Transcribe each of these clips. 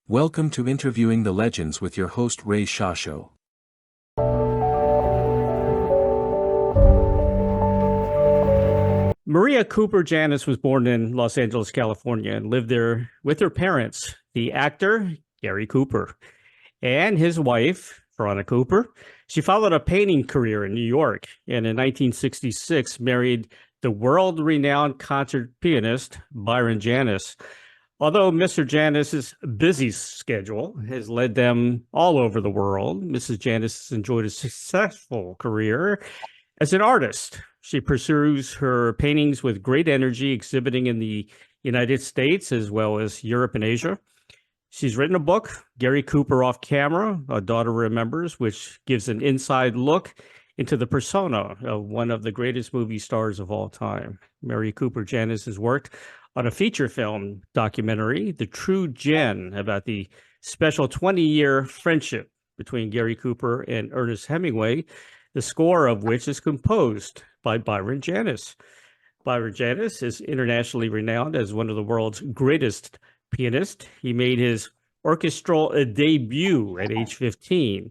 Welcome to Interviewing the Legends with your host Ray Shasho. Maria Cooper Janis was born in Los Angeles, California, and lived there with her parents, the actor Gary Cooper, and his wife, Veronica Cooper. She followed a painting career in New York, and in 1966 married the world-renowned concert pianist Byron Janis. Although Mr. Janis's busy schedule has led them all over the world, Mrs. Janis has enjoyed a successful career as an artist. She pursues her paintings with great energy, exhibiting in the United States as well as Europe and Asia. She's written a book, Gary Cooper Off Camera, A Daughter Remembers, which gives an inside look into the persona of one of the greatest movie stars of all time. Mary Cooper Janis has worked on a feature film documentary, The True Gen, about the special 20-year friendship between Gary Cooper and Ernest Hemingway, the score of which is composed by Byron Janis. Byron Janis is internationally renowned as one of the world's greatest pianists. He made his orchestral debut at age 15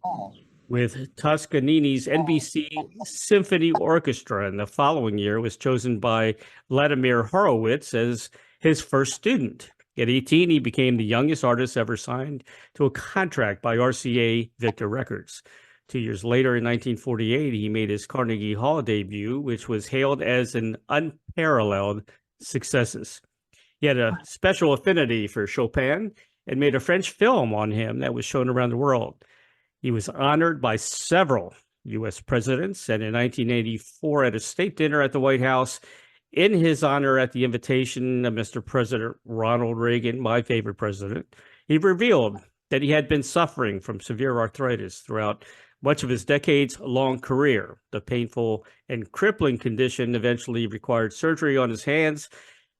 with Toscanini's NBC Symphony Orchestra, and the following year was chosen by Vladimir Horowitz as his first student. At 18, he became the youngest artist ever signed to a contract by RCA Victor Records. 2 years later, in 1948, he made his Carnegie Hall debut, which was hailed as an unparalleled success. He had a special affinity for Chopin and made a French film on him that was shown around the world. He was honored by several U.S. presidents, and in 1984, at a state dinner at the White House, in his honor at the invitation of Mr. President Ronald Reagan, my favorite president, he revealed that he had been suffering from severe arthritis throughout much of his decades-long career. The painful and crippling condition eventually required surgery on his hands.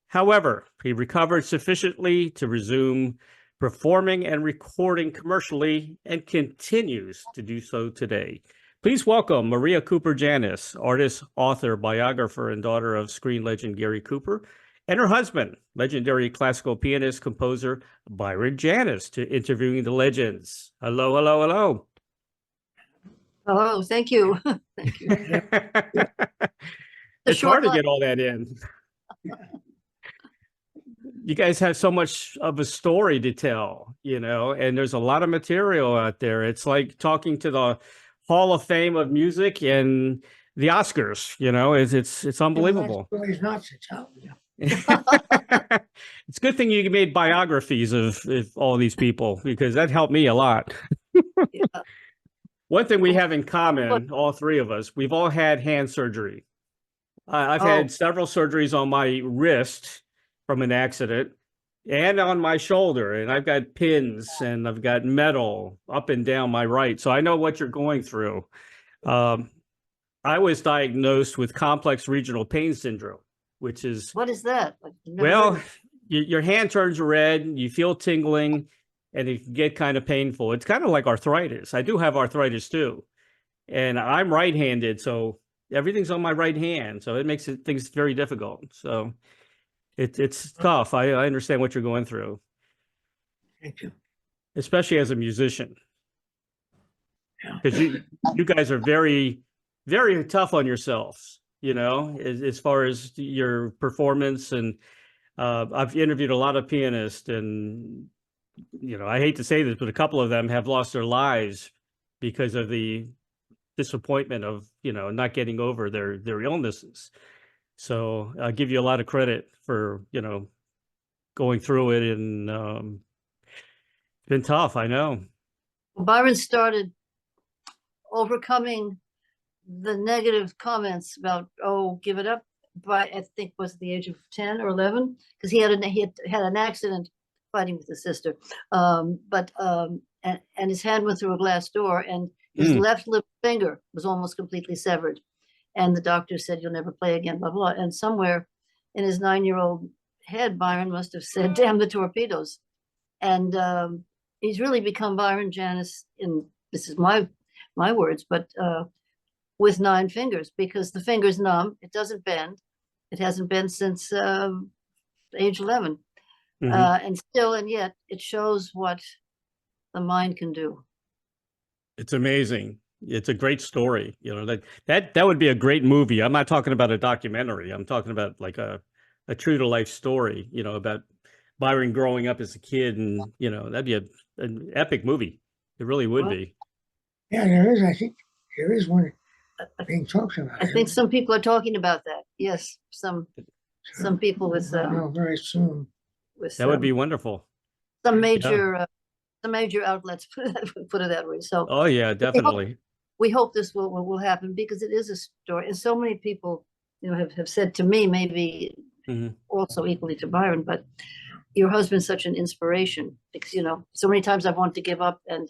However, he recovered sufficiently to resume performing and recording commercially and continues to do so today. Please welcome Maria Cooper Janis, artist, author, biographer, and daughter of screen legend Gary Cooper, and her husband, legendary classical pianist, composer Byron Janis, to Interviewing the Legends. Hello, hello, hello. Hello, thank you. Thank you. It's hard to get all that in. You guys have so much of a story to tell, you know, and there's a lot of material out there. It's like talking to the Hall of Fame of music and the Oscars, you know, it's unbelievable. Stories not to tell. It's a good thing you made biographies of all these people, because that helped me a lot. Yeah. One thing we have in common, all three of us, we've all had hand surgery. I've had several surgeries on my wrist from an accident and on my shoulder, and I've got pins and I've got metal up and down my right. So I know what you're going through. I was diagnosed with complex regional pain syndrome, which is... What is that? Well, your hand turns red, you feel tingling, and it can get kind of painful. It's kind of like arthritis. I do have arthritis too. And I'm right-handed, so everything's on my right hand. So it makes things very difficult. So it's tough. I understand what you're going through. Thank you. Especially as a musician. Because you guys are very, very tough on yourselves, you know, as far as your performance. And I've interviewed a lot of pianists, and you know, I hate to say this, but a couple of them have lost their lives because of the disappointment of, you know, not getting over their illnesses. So I'll give you a lot of credit for, you know, going through it, and it's been tough, I know. Byron started overcoming the negative comments about, oh, give it up, by I think was at the age of 10 or 11, because he had an accident fighting with his sister, and his hand went through a glass door, and his left lip finger was almost completely severed, and the doctor said, you'll never play again, blah blah. And somewhere in his 9-year-old head, Byron must have said, damn the torpedoes. And he's really become Byron Janis, in this is my words, but with 9 fingers, because the finger's numb, it doesn't bend, it hasn't been since age 11. And still, and yet it shows what the mind can do. It's amazing. It's a great story. You know, that would be a great movie. I'm not talking about a documentary. I'm talking about like a true to life story, you know, about Byron growing up as a kid, and you know, that'd be an epic movie. It really would Well, be. Yeah, there is. I think there is one being talked about. I think some people are talking about that. Yes, some people with very soon. That would be wonderful. some major outlets put it that way. So Oh yeah, definitely. we hope this will happen, because it is a story, and so many people, you know, have said to me, maybe also equally to Byron, but your husband's such an inspiration, because, you know, so many times I've wanted to give up, and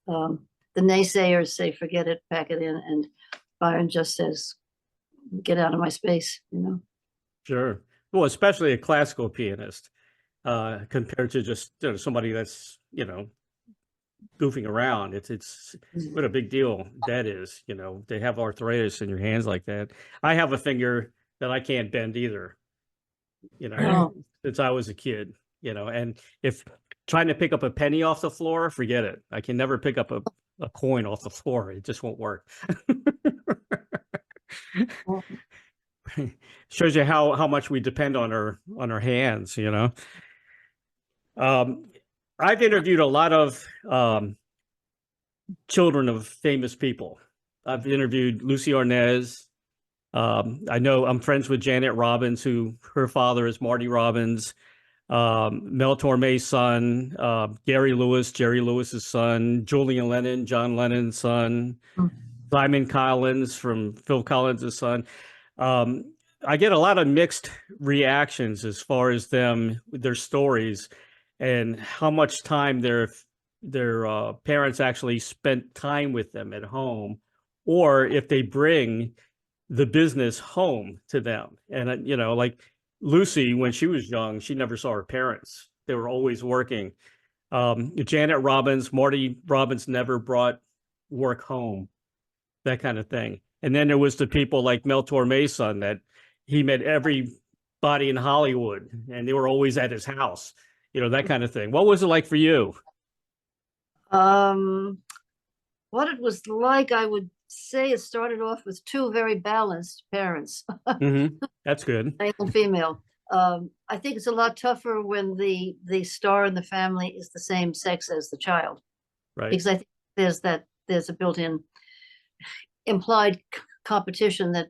the naysayers say, forget it, pack it in, and Byron just says, get out of my space, you know. Sure. Well, especially a classical pianist, compared to just, you know, somebody that's, you know, goofing around. It's what a big deal that is, you know, to have arthritis in your hands like that. I have a finger that I can't bend either, you know, since I was a kid, you know, and if trying to pick up a penny off the floor, forget it. I can never pick up a coin off the floor. It just won't work. Shows you how much we depend on our hands, you know. I've interviewed a lot of children of famous people. I've interviewed Lucy Arnaz. I know I'm friends with Janet Robbins, who her father is Marty Robbins. Mel Torme's son, Gary Lewis, Jerry Lewis's son, Julian Lennon, John Lennon's son, Simon Collins from Phil Collins' son. I get a lot of mixed reactions as far as their stories, and how much time their parents actually spent time with them at home, or if they bring the business home to them. And, you know, like Lucy, when she was young, she never saw her parents. They were always working. Janet Robbins, Marty Robbins never brought work home, that kind of thing. And then there was the people like Mel Torme's son, that he met everybody in Hollywood and they were always at his house, you know, that kind of thing. What was it like for you? What it was like, I would say it started off with two very balanced parents. That's good. Male and female. I think it's a lot tougher when the star in the family is the same sex as the child, right? Because I think there's a built-in implied competition that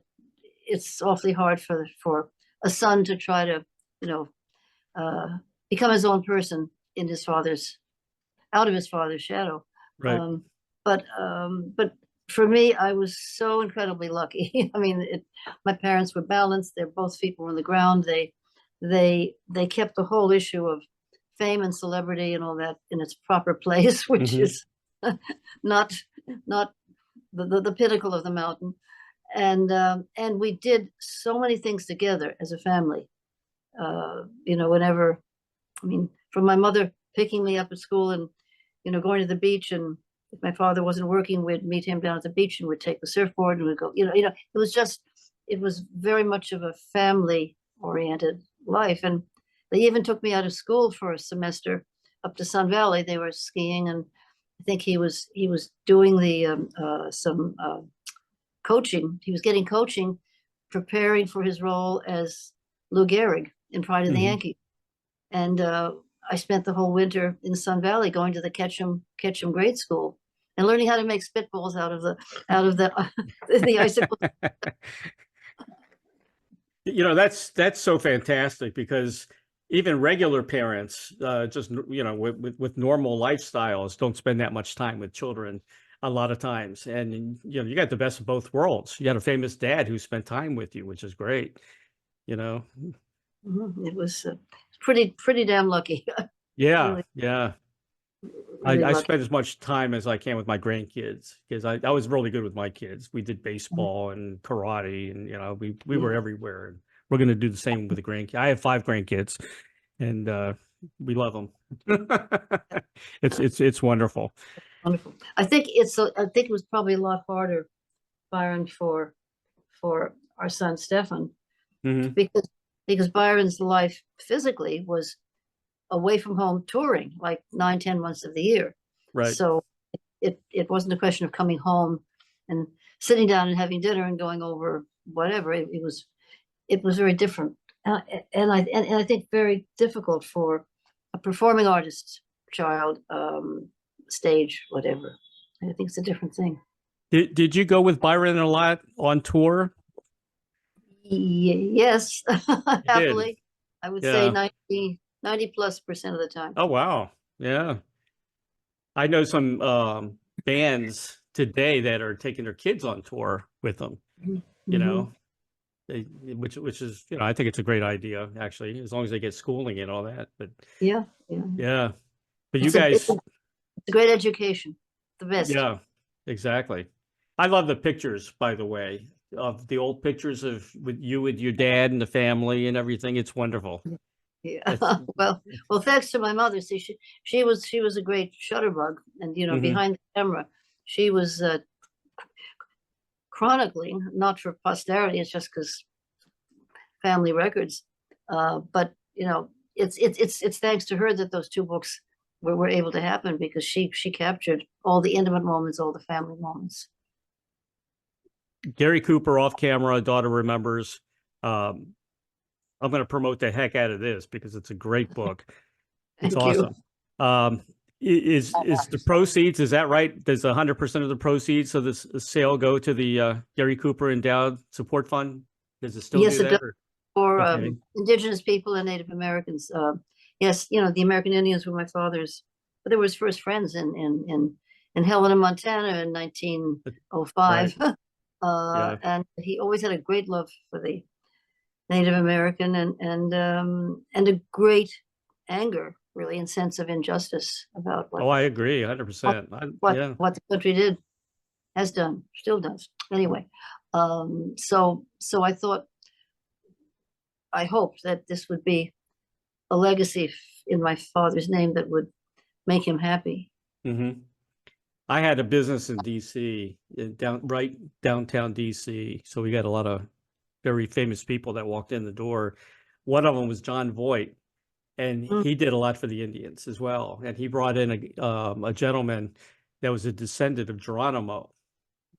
it's awfully hard for a son to try to, you know, become his own person out of his father's shadow. Right. But for me, I was so incredibly lucky. I mean, my parents were balanced. They're both people on the ground. They kept the whole issue of fame and celebrity and all that in its proper place, which is not the pinnacle of the mountain. And we did so many things together as a family. You know, whenever, I mean, from my mother picking me up at school and, you know, going to the beach, and if my father wasn't working, we'd meet him down at the beach and we'd take the surfboard and we'd go, you know, it was very much of a family oriented life. And they even took me out of school for a semester up to Sun Valley. They were skiing, and I think he was doing some coaching. He was getting coaching, preparing for his role as Lou Gehrig in Pride of the Yankees. And I spent the whole winter in Sun Valley going to the Ketchum grade school and learning how to make spitballs out of the icicles. You know, that's so fantastic, because even regular parents, just, you know, with normal lifestyles, don't spend that much time with children a lot of times. And, you know, you got the best of both worlds. You got a famous dad who spent time with you, which is great, you know. It was pretty damn lucky. Yeah, really, yeah. really I lucky. spend as much time as I can with my grandkids, because I was really good with my kids. We did baseball and karate, and, you know, we were everywhere. And we're going to do the same with the grandkids. I have 5 grandkids, and we love them. It's wonderful. Wonderful. I think it was probably a lot harder, Byron, for our son Stefan, because Byron's life physically was away from home touring like 9-10 months of the year. Right. So it wasn't a question of coming home and sitting down and having dinner and going over whatever. It was very different, and I think very difficult for a performing artist child, stage, whatever. I think it's a different thing. Did you go with Byron a lot on tour? Yes, happily, I would say Yeah. 90+% of the time. Oh, wow. Yeah. I know some bands today that are taking their kids on tour with them, you Mhm. know, which is, you know, I think it's a great idea, actually, as long as they get schooling and all that. But Yeah. yeah, but you It's a, guys, it's a great education, the best. yeah, exactly. I love the pictures, by the way, of the old pictures of with your dad and the family and everything. It's wonderful. Yeah. It's, Well, thanks to my mother. See, she was a great shutterbug, and Mhm. behind the camera, she was chronicling, not for posterity. It's just because family records. But it's thanks to her that those two books were able to happen, because she captured all the intimate moments, all the family moments. Gary Cooper off camera, daughter remembers. Um, I'm going to promote the heck out of this because it's a great book. It's Thank you. awesome. Is the proceeds, is that right? Does 100% of the proceeds of this sale go to the Gary Cooper Endowed Support Fund? Does it still Yes, do it that? does. For Okay. indigenous people and Native Americans. Yes, the American Indians were my father's, but they were his first friends in Helena, Montana in 1905. Yeah. And he always had a great love for the Native American, and a great anger, really, and sense of injustice about Oh, I agree, 100%. Yeah. what the country has done, still does. Anyway, so I hoped that this would be a legacy in my father's name that would make him happy. Mm-hmm. I had a business in DC, downtown DC. So we got a lot of very famous people that walked in the door. One of them was John Voight, and Mm. he did a lot for the Indians as well. And he brought in a gentleman that was a descendant of Geronimo,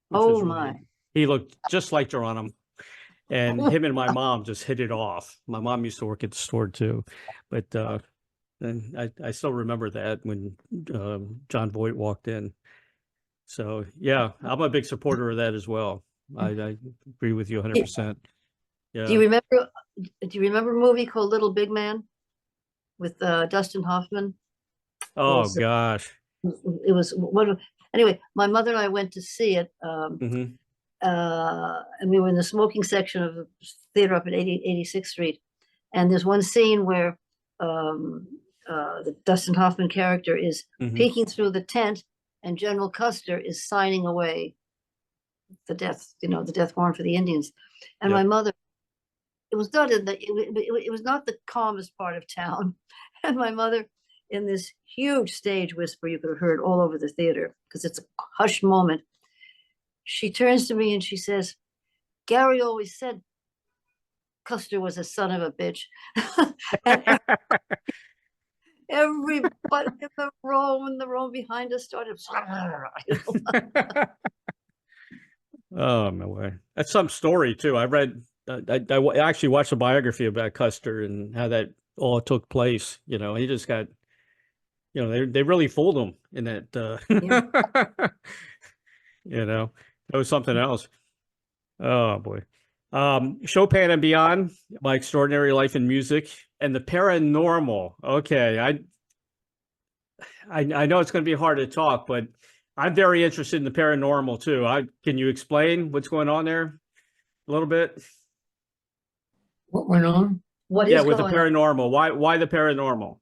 which was Oh really, my. he looked just like Geronimo. And him and my mom just hit it off. My mom used to work at the store too, but and I still remember that when John Voight walked in. So yeah, I'm a big supporter of that as well. I agree with you 100%. Do Yeah. you remember a movie called Little Big Man with Dustin Hoffman? Oh gosh. It was one. Anyway, my mother and I went to see it, Mm-hmm. and we were in the smoking section of the theater up at 86th Street. And there's one scene where the Dustin Hoffman character is Mm-hmm. peeking through the tent, and General Custer is signing away the death warrant for the Indians. And Yep. my mother, it was not the calmest part of town. And my mother, in this huge stage whisper you could have heard all over the theater, because it's a hushed moment, she turns to me and she says, "Gary always said Custer was a son of a bitch." And everybody in the row behind us started. Oh no way. That's some story too. I read. I actually watched a biography about Custer and how that all took place. You know, he just got. You know, they really fooled him in that. Yeah. You know, that was something else. Oh boy. Chopin and Beyond, My Extraordinary Life in Music, and the Paranormal. Okay, I know it's going to be hard to talk, but I'm very interested in the paranormal too. Can you explain what's going on there a little bit? What went on? What Yeah, is with the going on? paranormal. Why the paranormal?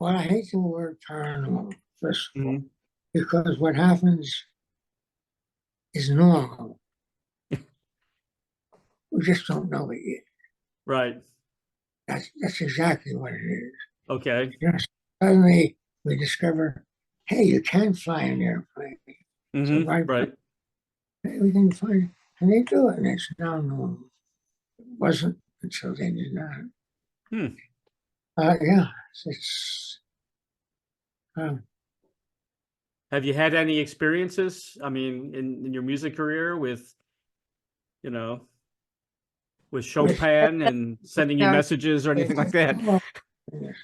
Well, I hate the word paranormal, first of all, Mhm. because what happens is normal. We just don't know it yet. Right. That's exactly what it is. Okay. You know, suddenly we discover, hey, you can fly an airplane. So Mm-hmm. Right. we can fly, and they do it, and it's now normal. It wasn't until they did that. Hmm. Yeah, it's Have you had any experiences, I mean, in your music career with, you know, with Chopin and sending you messages or anything like that? Oh, yes.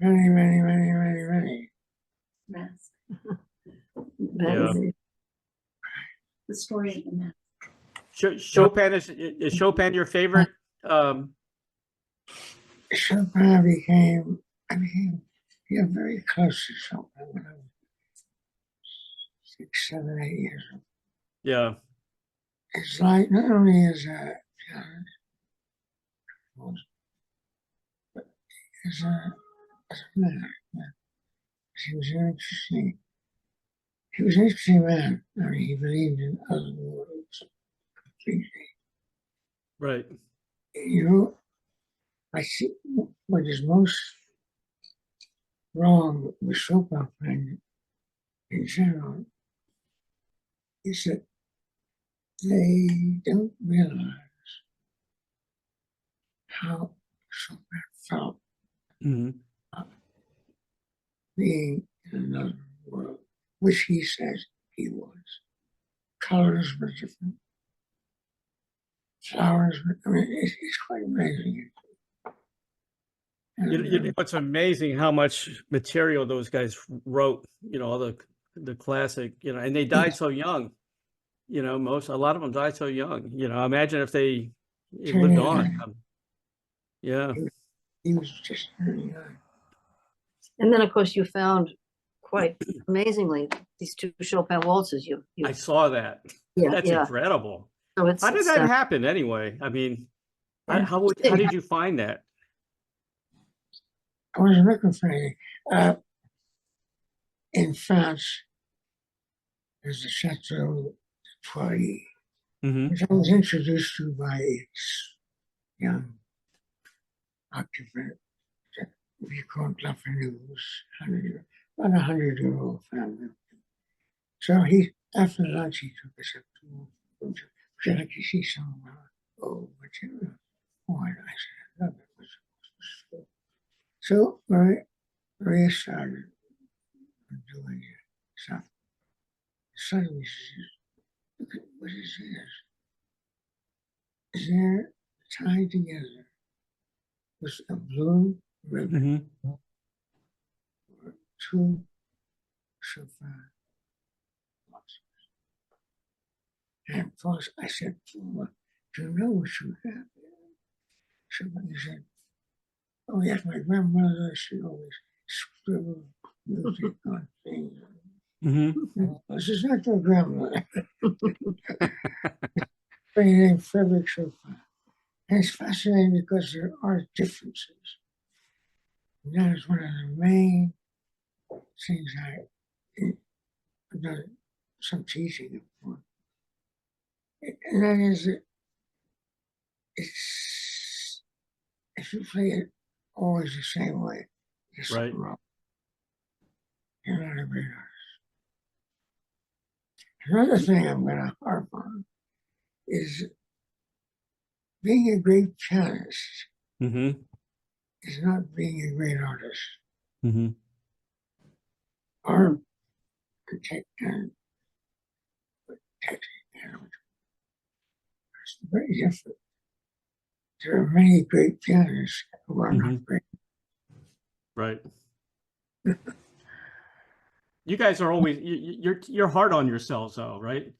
Many, many, many, many, many. Mask. Yeah. The story of the mask. Chopin is Chopin your favorite? Chopin I became very close to Chopin when I was 6, 7, 8 years old. Yeah. It's like not only as a pianist, but as a man. Yeah. He was an interesting man. I mean, he believed in other worlds completely. Right. You know, I see what is most wrong with Chopin playing in general is that they don't realize how Chopin felt Mm-hmm. being in another world, which he says he was. Colors were different. Flowers were, I mean, it's quite amazing. You know, it's amazing how much material those guys wrote, you know, all the classic, you know, and they died so young, you know, a lot of them died so young, you know, imagine if they lived on. Yeah. He was just very young. And then, of course, you found quite amazingly these 2 Chopin waltzes. I saw that. Yeah, That's yeah. incredible. So it's How did that happen anyway? I mean, how did you find that? I was looking for it. In France, there's a Chateau de Poirier, Mm-hmm. which I was introduced to by its young occupant, we call Claffernews, about 100-year-old family. So after lunch, he took us up to, would you like to see some old material? Oh, I said, I love it. So Ray started doing stuff. Suddenly she says, look at what is this? Is there tied together with a blue ribbon or 2 Chopin waltzes? And of course, I said, well, do you know what you have there? Somebody said, oh yes, my grandmother, she always scribbled music on things. Mm-hmm. This is not your grandmother. Very named Frederick Chopin. And it's fascinating because there are differences. And that is one of the main things I've done some teaching upon. And that is that it's, if you play it always the same way, there's something wrong. You're not a great artist. Another thing I'm going to harp on is being a great pianist is not being a great artist. Mm-hmm. Art and technique it's very different. There are many great pianists who are not great. Right. You guys are always you're hard on yourselves though, right?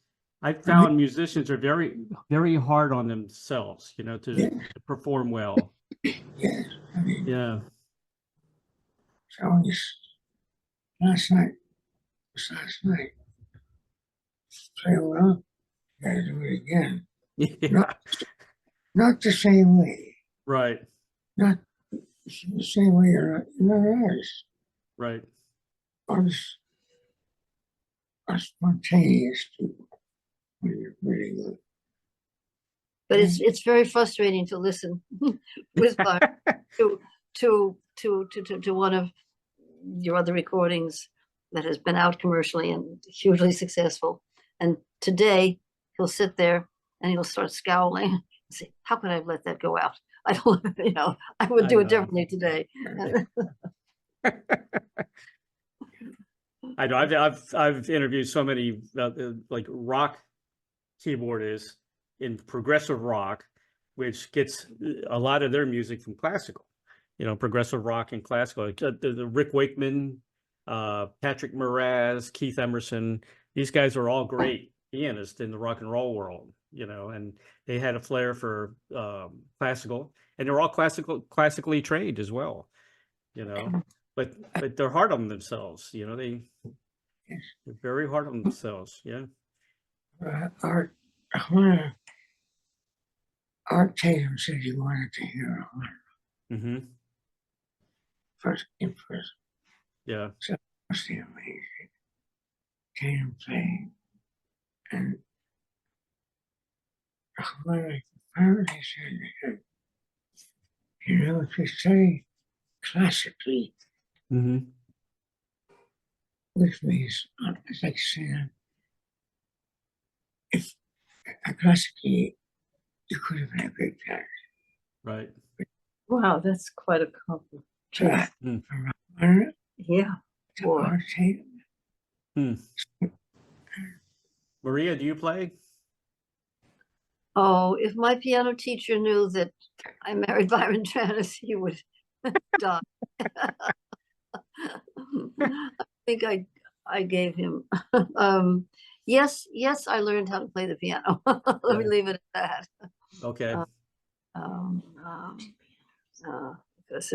I found musicians are very, very hard on themselves, you know, to perform well. Yes, I mean, Yeah. so last night, play well, you gotta do it again. Yeah. Not the same way. Right. Not the same way you're not artists. Right. Artists are spontaneous people when you're really good. But it's very frustrating to listen with to one of your other recordings that has been out commercially and hugely successful. And today he'll sit there and he'll start scowling and say, how could I have let that go out? I don't, you know, I would do it differently today. I know I've interviewed so many like rock keyboardists in progressive rock, which gets a lot of their music from classical, progressive rock and classical. Like, the Rick Wakeman, Patrick Moraz, Keith Emerson. These guys are all great pianists in the rock and roll world, and they had a flair for classical, and they're all classically trained as well, but they're hard on themselves, they're very hard on themselves. Yeah. Art Tatum said he wanted to hear a Mm-hmm. first in person. Yeah. So it was the amazing Tatum playing, and when apparently said, if you study classically, Mm-hmm. which means it's like saying, if classically you could have been a great pianist. Right. Wow, that's quite a compliment. So Mm. Yeah. to Boy. Art Tatum. Maria, do you play? Oh, if my piano teacher knew that I married Byron Janis, he would die. I think I gave him. Yes, I learned how to play the piano. Let me leave it at that. Okay. Because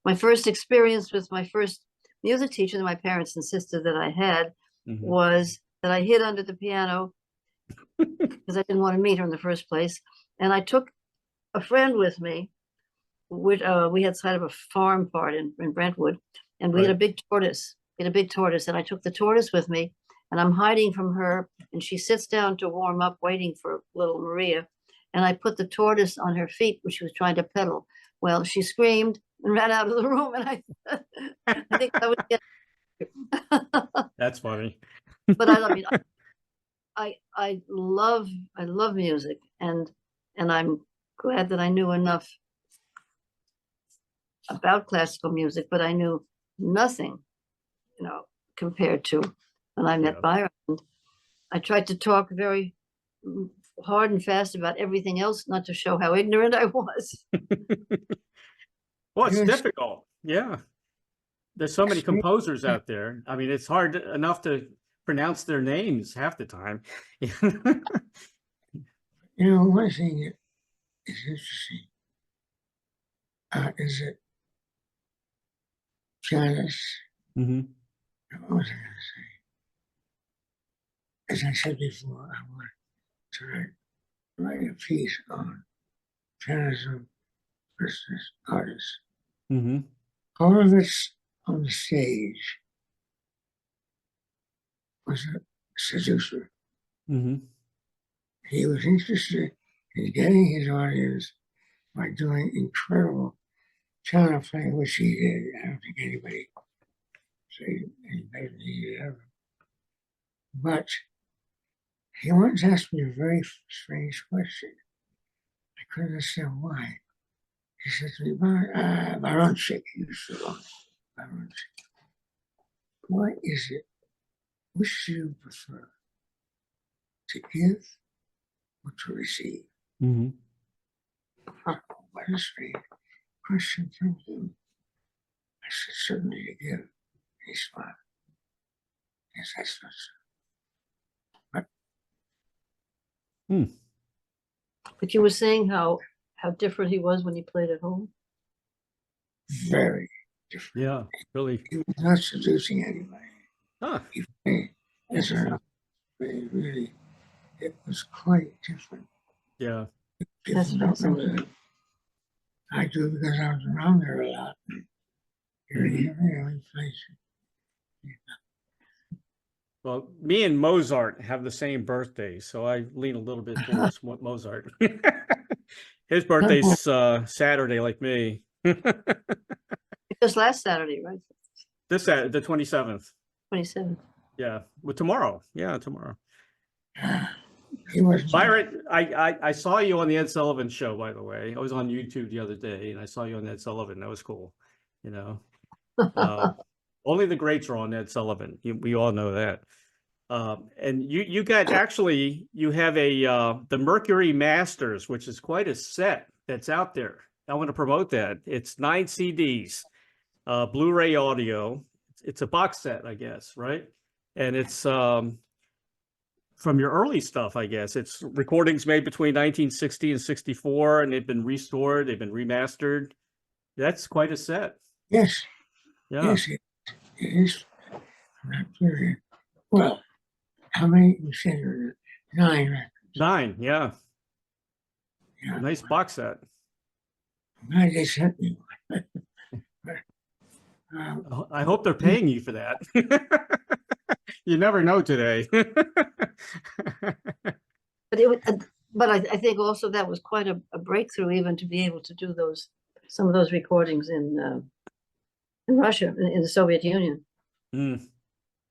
my first experience with my first music teacher that my parents insisted that I had Mm-hmm. was that I hid under the piano because I didn't want to meet her in the first place, and I took a friend with me. We had kind of a farm part in Brentwood, and we had a big tortoise. We had a big tortoise, and I took the tortoise with me, and I'm hiding from her, and she sits down to warm up, waiting for little Maria, and I put the tortoise on her feet when she was trying to pedal. Well, she screamed and ran out of the room, and I think I would get. That's funny. But I mean, I love music, and I'm glad that I knew enough about classical music, but I knew nothing, compared to when I met Byron. I tried to talk very hard and fast about everything else, not to show how ignorant I was. Well, it's difficult. Yeah. There's so many composers out there. I mean, it's hard enough to pronounce their names half the time. One thing that is interesting is that Janis, Mm-hmm. what was I going to say? As I said before, I want to write a piece on pianism versus artists. Mm-hmm. Horowitz on the stage was a seducer. Mm-hmm. He was interested in getting his audience by doing incredible piano playing, which he did. I don't think anybody said anybody needed ever. But he once asked me a very strange question. I couldn't understand why. He said to me, Byron, he used to love Byron. What is it? Which do you prefer? To give or to receive? Mm-hmm. Oh, what a strange question from him. I said, certainly to give. And he smiled. Yes, that's not so. But you were saying how different he was when he played at home. Very different. Yeah, really. He was not seducing anybody. Huh. He played as an really, it was quite different. Yeah. People don't know that. I do because I was around there a lot. He plays. Well, me and Mozart have the same birthday, so I lean a little bit towards Mozart. His birthday's Saturday, like me. Because last Saturday, right? This Saturday, the 27th. 27th. Yeah, well, tomorrow. Yeah, tomorrow. He was Byron, I saw you on the Ed Sullivan show, by the way. I was on YouTube the other day, and I saw you on Ed Sullivan. That was cool. Only the greats are on Ed Sullivan. We all know that. And you got actually, you have the Mercury Masters, which is quite a set that's out there. I want to promote that. It's 9 CDs, Blu-ray audio. It's a box set, I guess, right? And it's from your early stuff, I guess. It's recordings made between 1960 and 64, and they've been restored, they've been remastered. That's quite a set. Yes, Yeah. yes, it is from that period. Well, how many you said there were 9 records? 9, yeah. Yeah. Nice box set. I'm glad they sent me one. I hope they're paying you for that. You never know today. But it would, but I think also that was quite a breakthrough, even to be able to do some of those recordings in Russia, in the Soviet Union. Mm,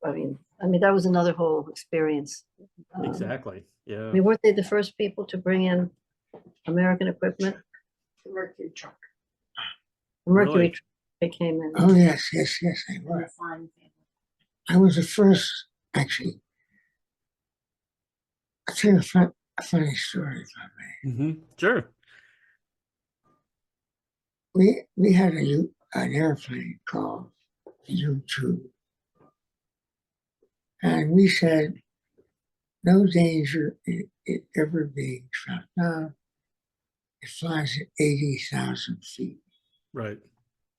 I mean that was another whole experience. exactly. Yeah. I mean, weren't they the first people to bring in American equipment? The Mercury truck. Mercury Really? truck, they came in. Oh, yes, they were. The Simon family. I was the first, actually. I'll tell you a funny story, if I may. Sure. We had an airplane called U-2. And we said, no danger in it ever being shot down. It flies at 80,000 feet. Right.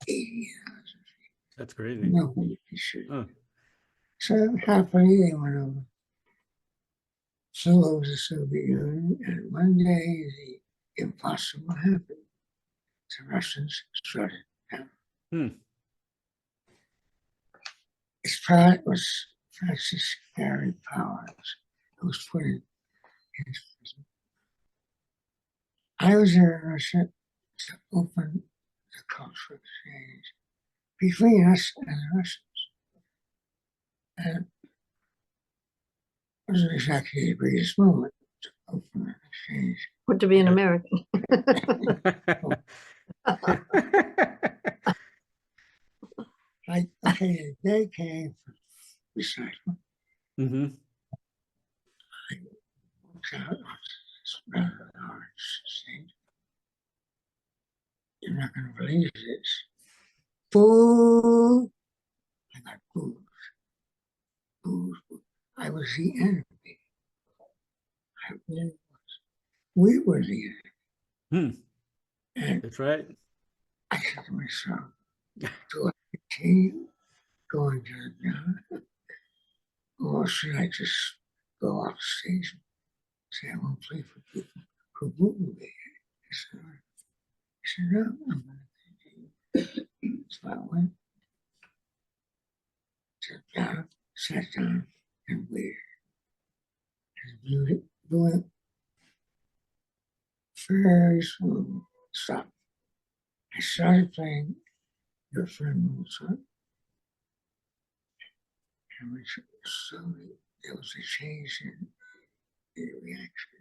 80,000 feet. That's crazy. Nobody can shoot. Huh. So happily they went over, flew over the Soviet Union, and one day the impossible happened. The Russians shut it down. Hmm. Its pilot was Francis Gary Powers, who was put in his prison. I was there in Russia to open the cultural exchange between us and the Russians. And it wasn't exactly the greatest moment to open an exchange. What to be an American. Like, okay, the day came for recycling. Mm-hmm. I walked out of this rather large thing. You're not going to believe this. Boo! I got booed. Booed. I was the enemy. I really was. We were the enemy. And That's right. I said to myself, do I continue going to the job? Or should I just go off stage and say I won't play for people who wouldn't be? I said, no, I'm going to continue. So I went, sat down, and waited. And doing very smooth, stopped. I started playing Your Friend Mozart. And slowly there was a change in the reaction.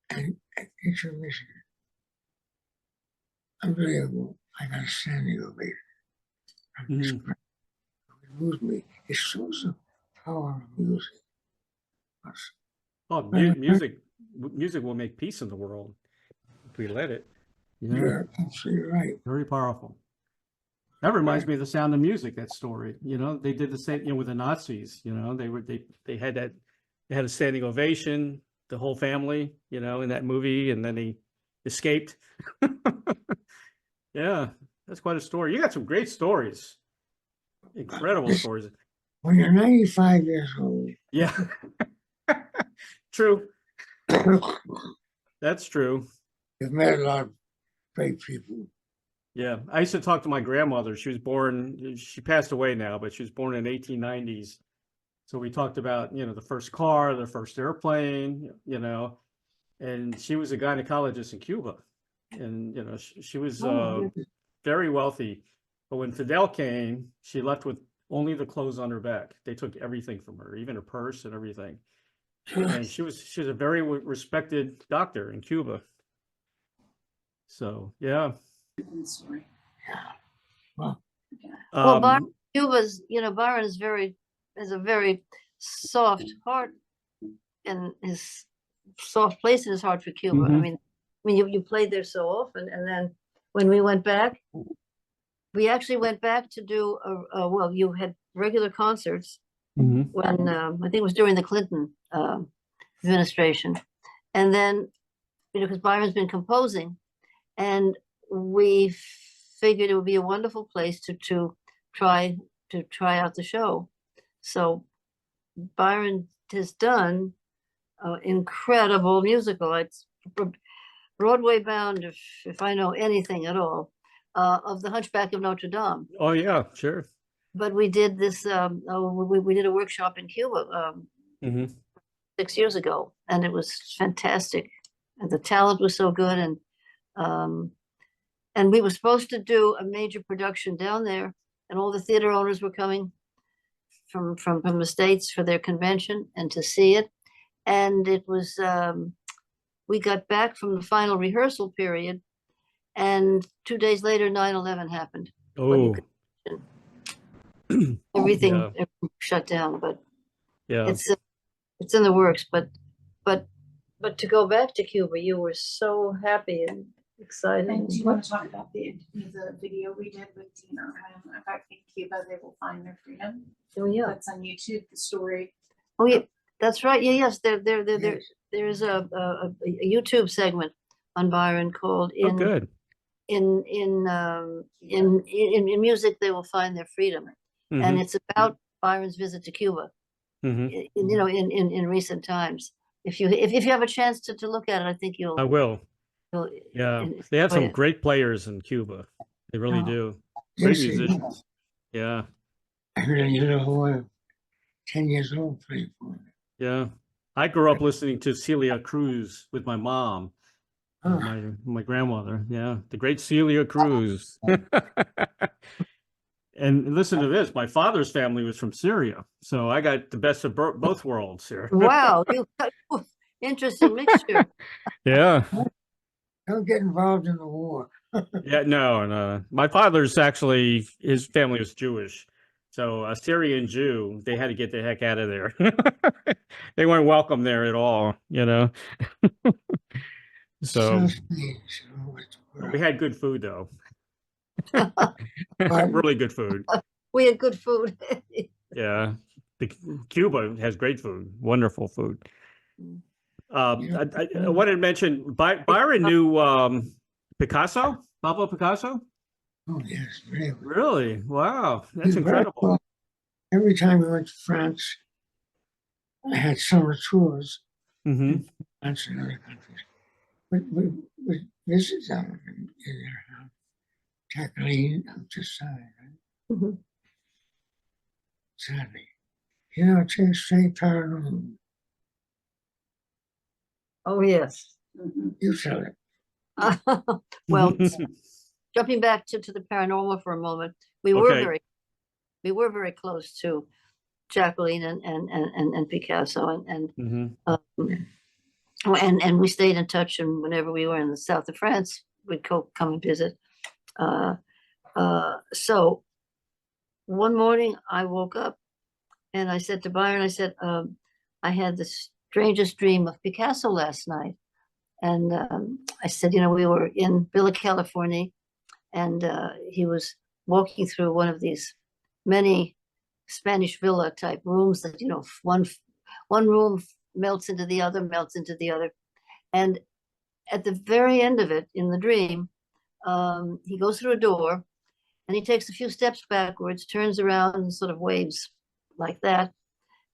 And at intermission, unbelievable, I got a standing ovation from this crowd. It moved me. It shows the power of music. Oh, music will make peace in the world if we let it. Yeah. You're absolutely right. Very powerful. That reminds me of The Sound of Music, that story. You know, they did the same, with the Nazis, they had a standing ovation, the whole family, in that movie, and then they escaped. Yeah, that's quite a story. You got some great stories. Incredible stories. When you're 95 years old. Yeah. True. That's true. You've met a lot of great people. Yeah, I used to talk to my grandmother. She passed away now, but she was born in the 1890s. So we talked about, the first car, the first airplane, and she was a gynecologist in Cuba. And, she was very wealthy. But when Fidel came, she left with only the clothes on her back. They took everything from her, even her purse and everything. And she was a very respected doctor in Cuba. So, yeah. Yeah. Well, Well, Byron, Um, Cuba's, Byron has a very soft heart, and his soft place in his heart for Cuba. Mhm. You played there so often, and then when we went back, we actually went back to do well, you had regular concerts Mhm. when I think it was during the Clinton administration, and then because Byron's been composing, and we figured it would be a wonderful place try to try out the show. So Byron has done incredible musical. It's Broadway bound, if I know anything at all, of The Hunchback of Notre Dame. Oh yeah, sure. But we did this. We did a workshop in Cuba Hmm. 6 years ago, and it was fantastic. And the talent was so good, um, and we were supposed to do a major production down there, and all the theater owners were coming from the States for their convention and to see it. And it was we got back from the final rehearsal period, and 2 days later 9/11 happened. Oh, Everything yeah, shut down, but yeah. it's in the works. But to go back to Cuba, you were so happy and excited. And do you want to talk about the video we did with Dina? About in Cuba, they will find their freedom. Oh yeah. That's on YouTube, the story. Oh yeah, that's right. Yeah, yes. Yes. There's a YouTube segment on Byron called Oh, good. in music they will find their freedom, and Mhm. it's about Byron's visit to Cuba. Mhm. In recent times. If you have a chance to look at it, I think I will. you'll Yeah, they have enjoy some it. great players in Cuba. They really Oh. do. Great Yes, they do. musicians. Yeah, I heard a little boy, 10 years old, playing for him. yeah. I grew up listening to Celia Cruz with my mom, Oh, my grandmother. Yeah, the great Celia Cruz. And listen to this, my father's family was from Syria, so I got the best of both worlds here. Wow, interesting mixture. Yeah, don't get involved in the war. yeah, no. My father's actually, his family was Jewish, so a Syrian Jew, they had to get the heck out of there. They weren't welcome there at all, you know. So Sounds neat. So it's we had good food though. Pardon? Really good food. We had good food. Yeah. Cuba has great food, wonderful food. Yeah. I wanted to mention Byron knew Picasso, Pablo Picasso. Oh, yes, really. Really? Wow, that's He's very incredible. well. Every time we went to France, I had summer tours Hmm. in France and other countries. We visit them in their house. Jacqueline on the side, right? Mhm. Sadly. You know, it's straight paranormal. Oh yes. You tell it. Well, jumping back to the paranormal for a moment, we were Okay. very close to Jacqueline and Picasso, Mhm. and we stayed in touch. And whenever we were in the south of France, we'd come and visit. So one morning I woke up and I said to Byron, I said, I had the strangest dream of Picasso last night. And I said, we were in Villa, California, and he was walking through one of these many Spanish villa type rooms that, one room melts into the other, melts into the other. And at the very end of it, in the dream, he goes through a door and he takes a few steps backwards, turns around and sort of waves like that.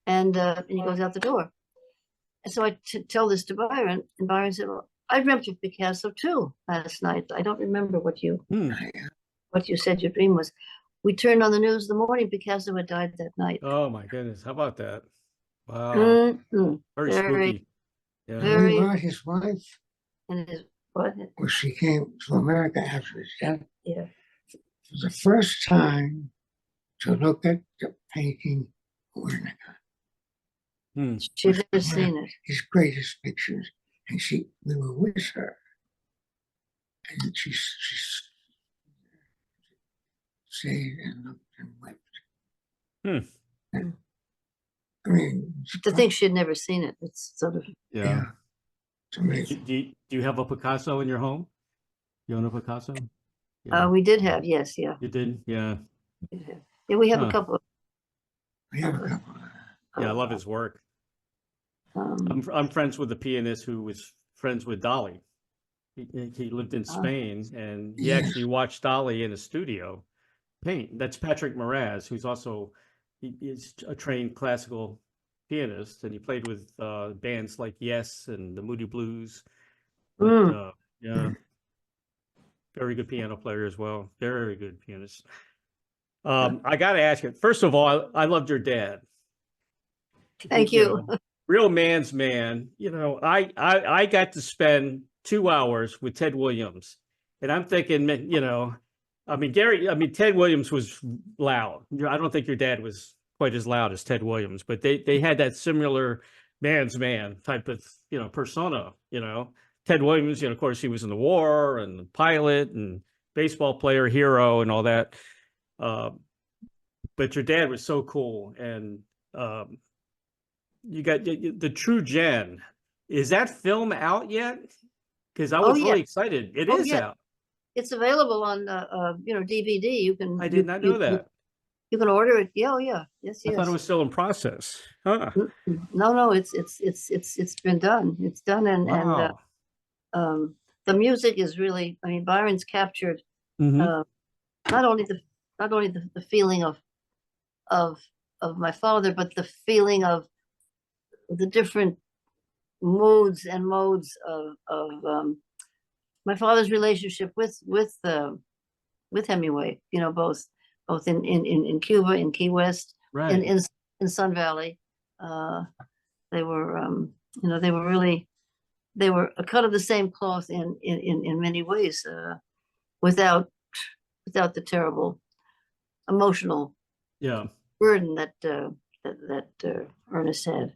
And he goes out the door. And so I tell this to Byron, and Byron said, well, I dreamt of Picasso too last night. I don't remember what you said your dream was. We turned on the news the morning Picasso had died that night. Oh my goodness, how about that? Wow, Mhm. very Very, spooky. Yeah. And very. we brought his wife, And his what? when she came to America after his death, Yeah. for the first time to look at the painting Guernica. She'd never seen it. His greatest pictures. And we were with her. And she stayed and looked and wept. Hmm. And, I mean, To think she'd never seen it, it's sort of, yeah, it's Do, amazing. do you have a Picasso in your home? You own a Picasso? Yeah. we did have, yes, yeah. You did? Yeah. We did have. Yeah, we have Huh. a couple of, We have a couple of Yeah, I love his work. um, I'm friends with the pianist who was friends with Dolly. He lived in Spain, and he Yes. actually watched Dolly in a studio paint. That's Patrick Moraz, who's also he is a trained classical pianist, and he played with bands like Yes and the Moody Blues. But Mm. yeah, very good piano player as well. Very good pianist. I got to ask you, first of all, I loved your dad. Thank you. know, real man's man. You know, I got to spend 2 hours with Ted Williams, and I'm thinking, you know, I mean, Ted Williams was loud. I don't think your dad was quite as loud as Ted Williams, but they had that similar man's man type of, you know, persona, you know. Ted Williams, you know, of course, he was in the war and the pilot and baseball player, hero, and all that. But your dad was so cool, and you got the True Gen. Is that film out yet? Because I Oh, was yeah. really excited. It Oh, is yeah. out. It's available on, DVD. You can. I did not know that. You can order it. Yeah, oh, yeah. Yes, I yes. thought it was still in process. Huh. No, it's been done. It's done, Wow. the music is really, I mean, Byron's captured Mhm. not only the feeling of my father, but the feeling of the different moods and modes of my father's relationship with Hemingway. You know, both in Cuba, in Key West, Right. in Sun Valley. They were you know, they were a cut of the same cloth in many ways, without the terrible emotional Yeah. burden that Ernest had.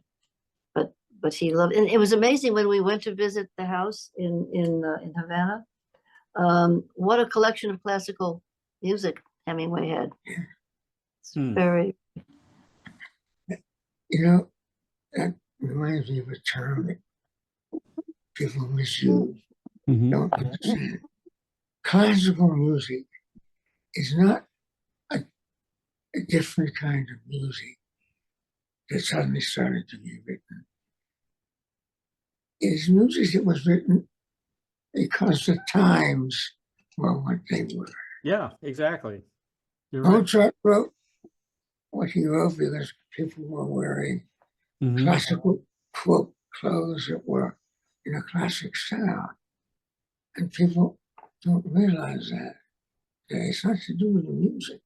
But he loved, and it was amazing when we went to visit the house in Havana. What a collection of classical music Hemingway had. It's Hmm. very. You know, that reminds me of a term that people misuse, Mhm. don't understand. Classical music is not a different kind of music that suddenly started to be written. It is music that was written because the times were what they were. Yeah, exactly. You're right. Mozart wrote what he wrote because people were wearing Mhm. classical quote clothes that were in a classic style. And people don't realize that. It's not to do with the music,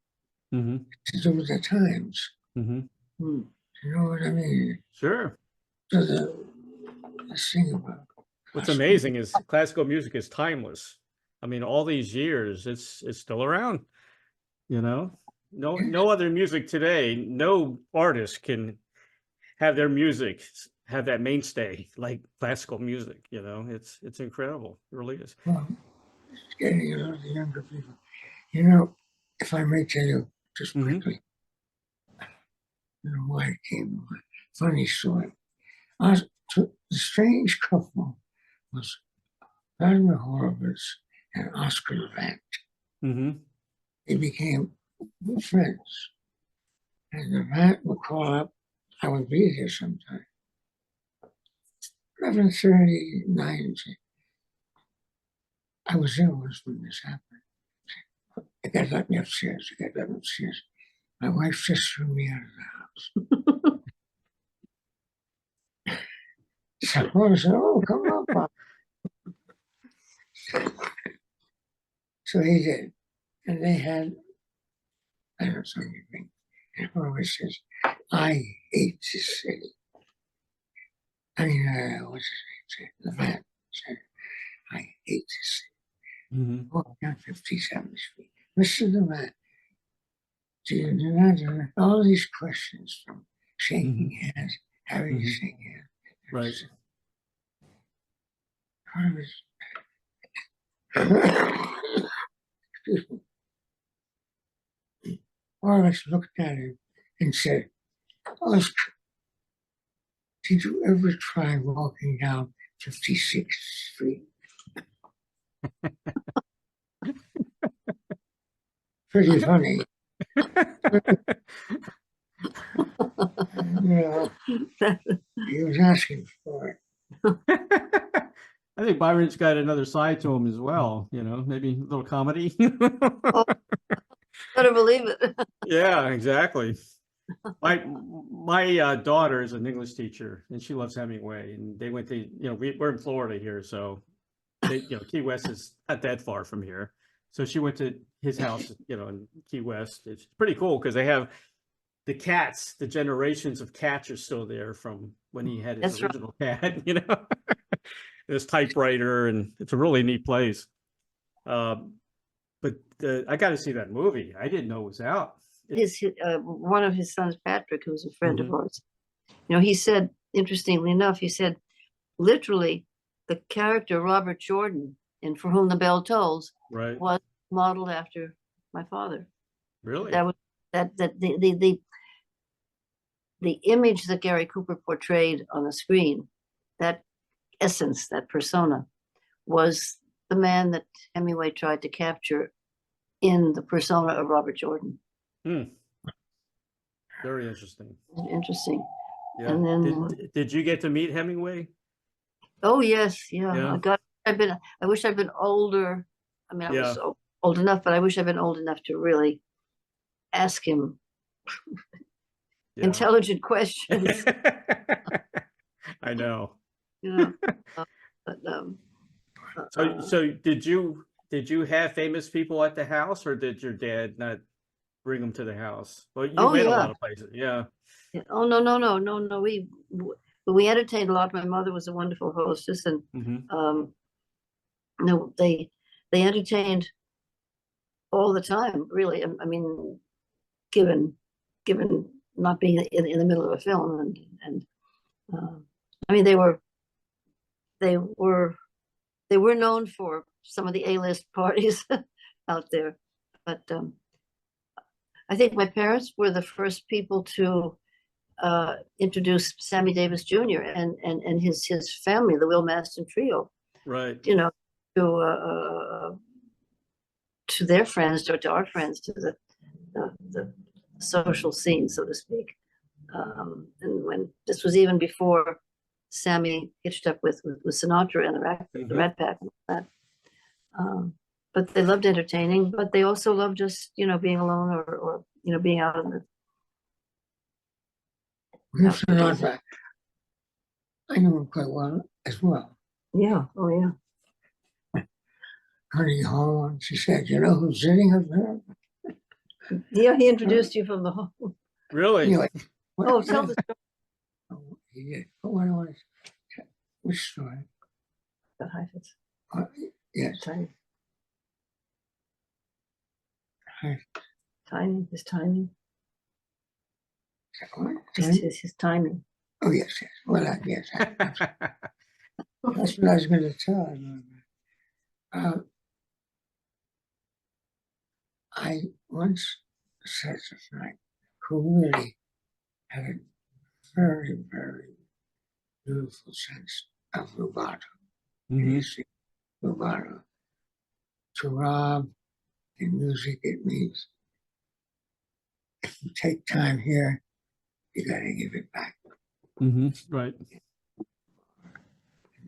Mhm. it's to do with the times. Mhm. Hmm. You know what I mean? Sure. So the thing about What's classical, amazing is classical music is timeless. I mean, all these years, it's still around. You know, no other music today. No artist can have their music have that mainstay like classical music. You know, it's incredible. It really is. well, it's getting a lot of the younger people. You know, if I may tell you just Mhm. quickly, you know why it came. Funny story. The strange couple was Vladimir Horowitz and Oscar Levant. Mhm. They became good friends. And Levant would call up, I would be here sometime. 11:30, 9. I was there once when this happened. The guy let me upstairs. The guy let me upstairs. My wife just threw me out of the house. So I said, oh, come on, Pop. So he did. And they had, I don't know anything. And Horowitz says, I hate this city. I mean, what's his name? Levant said, I hate this city. Mhm. Walk down 57th Street. Mr. Levant, do you not all these questions from shaking hands, having to shake hands. Right. Horowitz, excuse me. Horace looked at him and said, Oscar, did you ever try walking down 56th Street? Pretty funny. You know, he was asking for it. I think Byron's got another side to him as well, you know, maybe a little comedy. Better believe it. Yeah, exactly. My daughter is an English teacher and she loves Hemingway, and they went to, you know, we're in Florida here, so they, you know, Key West is not that far from here. So she went to his house, you know, in Key West. It's pretty cool because they have the cats, the generations of cats are still there from when he had his That's right. original cat, you know, his typewriter, and it's a really neat place. But I got to see that movie. I didn't know it was out. One of his sons, Patrick, who's a friend Mhm. of ours, you know, he said, interestingly enough, he said, literally, the character Robert Jordan in For Whom the Bell Tolls Right. was modeled after my father. Really? That was the image that Gary Cooper portrayed on the screen, that essence, that persona, was the man that Hemingway tried to capture in the persona of Robert Jordan. Very interesting. Interesting. Yeah. And then, Did you get to meet Hemingway? oh yes, yeah. Yeah. I wish I'd been older. I mean, I Yeah. was old enough, but I wish I'd been old enough to really ask him Yeah. intelligent questions. I know. You know, but So did you have famous people at the house, or did your dad not bring them to the house? Well, you Oh, went a yeah. lot of places. Yeah. yeah. Oh no. We entertained a lot. My mother was a wonderful hostess, and Hmm. no, they entertained all the time. Really, I mean, given not being in the middle of a film, and I mean, they were known for some of the A-list parties out there, but I think my parents were the first people to introduce Sammy Davis Jr. and his family, the Will Maston Trio, Right. you know, to their friends, to our friends, to the social scene, so to speak. And when this was even before Sammy hitched up with Sinatra and the Rat Pack and all that. But they loved entertaining, but they also loved just, you know, being alone or you know, being out in the. Sinatra, I know him quite well as well. Yeah, oh yeah. Coming home, she said, "You know who's sitting up there?" Yeah, he introduced you from the home. Really? Anyway, Oh, tell the story. Oh, he did. But what I want to which story? About Heifetz. Yes, Timing. Hi. Timing, his timing. What? His timing. Oh yes, yes. Well, yes, that's what I was going to tell you. I once said to Frank, who really had a very, very beautiful sense of rubato. You see, rubato. To rob in music, it means if you take time here, you got to give it back. Right. And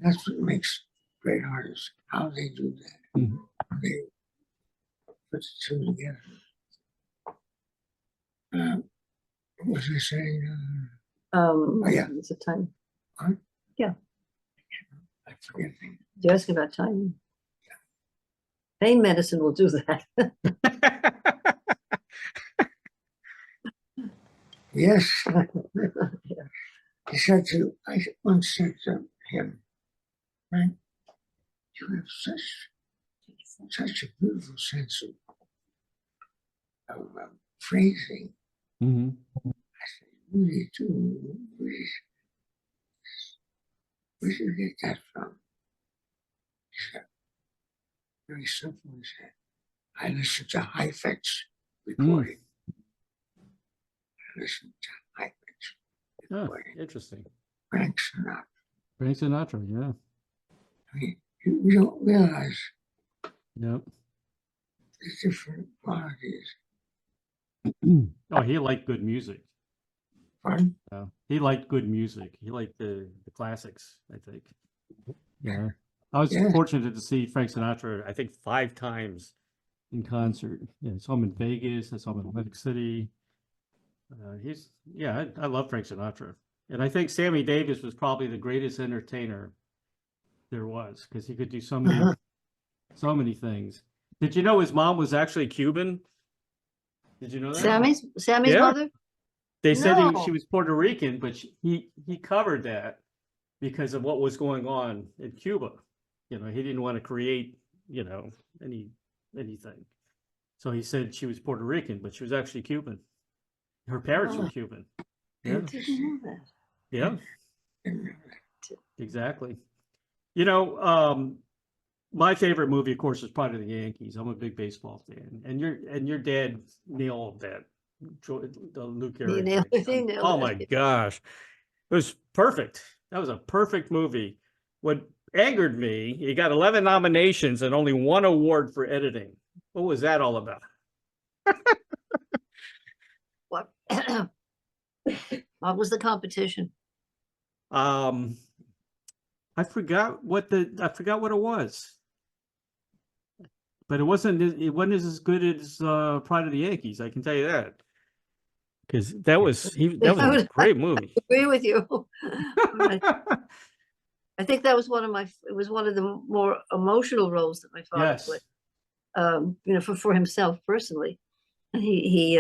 that's what makes great artists, how they do that. They put the two together. What was I saying? Oh, yeah. It's a time. What? Yeah. I forget things. You're asking about timing. Pain medicine will do that. Yes. I once said to him, Frank, you have such a beautiful sense of phrasing. I said, you really do. Where did you get that from? He said, very simple. He said, I listened to Heifetz recording. listen to high pitch Oh, recording. interesting. Frank Sinatra. Frank Sinatra, yeah. I mean, you don't realize Yep. the different qualities. Oh, he liked good music. Pardon? He liked good music. He liked the classics, I think. Yeah. I was Yeah. fortunate to see Frank Sinatra, I think 5 times in concert. Yeah, I saw him in Vegas. I saw him in Atlantic City. I love Frank Sinatra. And I think Sammy Davis was probably the greatest entertainer there was, because he could do so many things. Did you know his mom was actually Cuban? Did you know that? Sammy's Yeah. mother? They said No. she was Puerto Rican, but he covered that because of what was going on in Cuba. You know, he didn't want to create, anything. So he said she was Puerto Rican, but she was actually Cuban. Her parents were Oh. Cuban. I Yeah. didn't know that. Yeah, And exactly. You know, my favorite movie, of course, is probably the Yankees. I'm a big baseball fan, and your dad nailed that. The Luke He Gehrig nailed thing. it. He nailed Oh it. my gosh, it was perfect. That was a perfect movie. What angered me, he got 11 nominations and only 1 award for editing. What was that all about? What? What was the competition? I forgot what it was, but it wasn't as good as Pride of the Yankees. I can tell you that, because that was a great movie. Agree with you. I think that was it was one of the more emotional roles that my father Yes. played. For himself personally, and he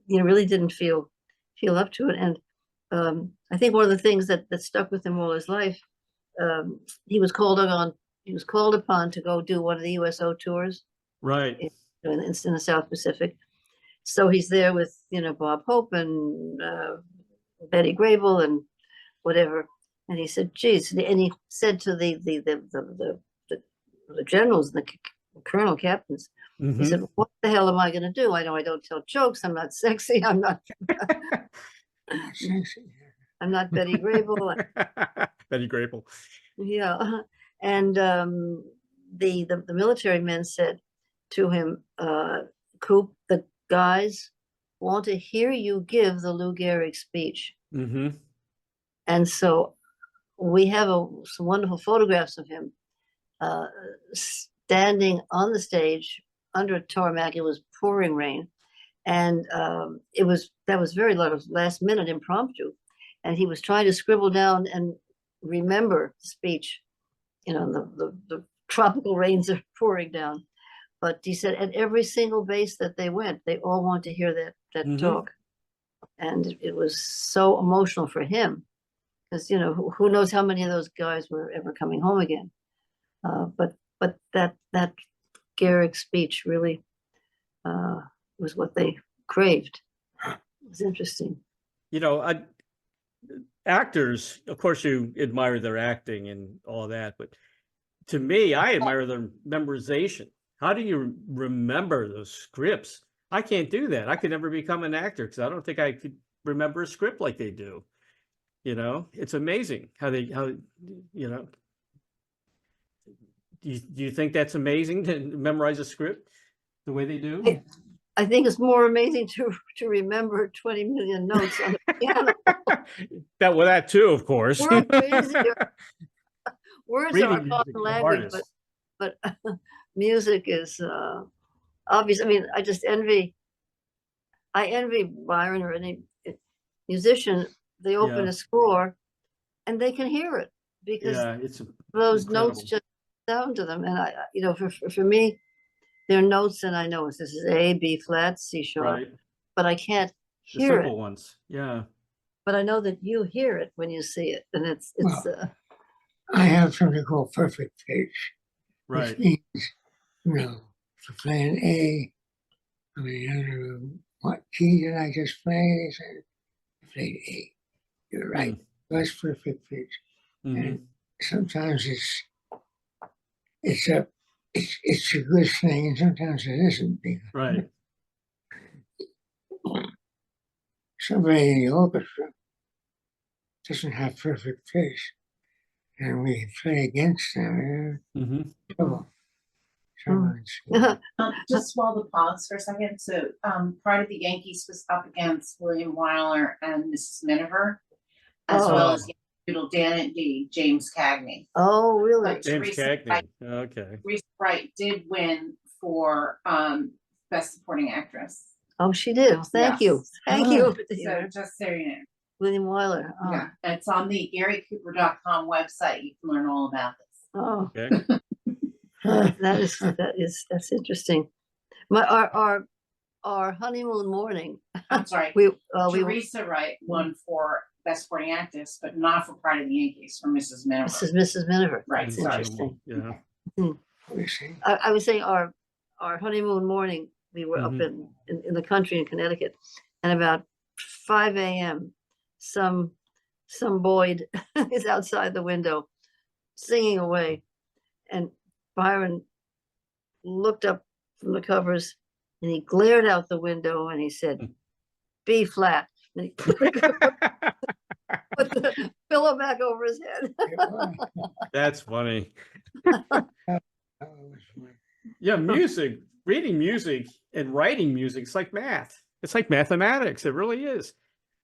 really didn't feel up to it. And I think one of the things that stuck with him all his life, he was called upon to go do one of the USO tours Right. in the South Pacific. So he's there with Bob Hope and Betty Grable and whatever. And he said, "Geez," and he said to the generals and the colonel captains, he said, "What the hell am I going to do? I know I don't tell jokes. I'm not sexy. I'm not I'm not Betty Grable." Betty Grable. Yeah. And the military men said to him, "Coop, the guys want to hear you give the Lou Gehrig speech." Mm-hmm. And so we have some wonderful photographs of him standing on the stage under a tarmac. It was pouring rain, and that was very last minute impromptu, and he was trying to scribble down and remember the speech. The tropical rains are pouring down, but he said at every single base that they went, they all want to hear that talk, and it was so emotional for him, because who knows how many of those guys were ever coming home again. But that Gehrig speech really was what they craved. It was interesting. Actors, of course, you admire their acting and all that, but to me, I admire their memorization. How do you remember those scripts? I can't do that. I could never become an actor because I don't think I could remember a script like they do. It's amazing do you think that's amazing to memorize a script the way they do? I think it's more amazing to remember 20 million notes on the piano. that too, of course. Words are easier. Words Reading are a music common is the language, hardest. but music is obvious. I mean, I envy Byron or any musician. They open a score and they can hear it because it's those incredible. notes just sound to them. And for me, they're notes, and I know this is A, B flat, C sharp, Right. but I can't The hear simple it. ones. Yeah. But I know that you hear it when you see it, and it's. I have something called perfect pitch, Right. which means, for playing A, I mean, I don't know what key did I just play? I said, I played A. You're right. That's perfect pitch. And sometimes it's a good thing, and sometimes it isn't. Right. somebody in the orchestra doesn't have perfect taste, and we play against them. Mm-hmm. Trouble. Trouble in school. Just while the pause for a second. So, Pride of the Yankees was up against William Wyler and Mrs. Miniver, as Oh. well as Doodle Dandy, James Cagney. Oh, really? But James Teresa Cagney. Okay. Wright did win for Best Supporting Actress. Oh, she did. Thank you. Yes. Thank you. So just so you know. William Wyler. Oh. Yeah, it's on the GaryCooper.com website. You can learn all about this. Oh, Okay. that's interesting. Our honeymoon morning. I'm sorry. We Teresa Wright won for Best Supporting Actress, but not for Pride of the Yankees, for Mrs. Miniver. This is Mrs. Miniver. Right, That's sorry. interesting. Yeah. We see. I was saying our honeymoon morning, we were up Mhm. in the country in Connecticut, and about 5 a.m. some Boyd is outside the window singing away, and Byron looked up from the covers and he glared out the window and he said, "B flat." And he put the pillow back over his head. That's funny. Oh, it was funny. Yeah, music, reading music and writing music, it's like math. It's like mathematics. It really is.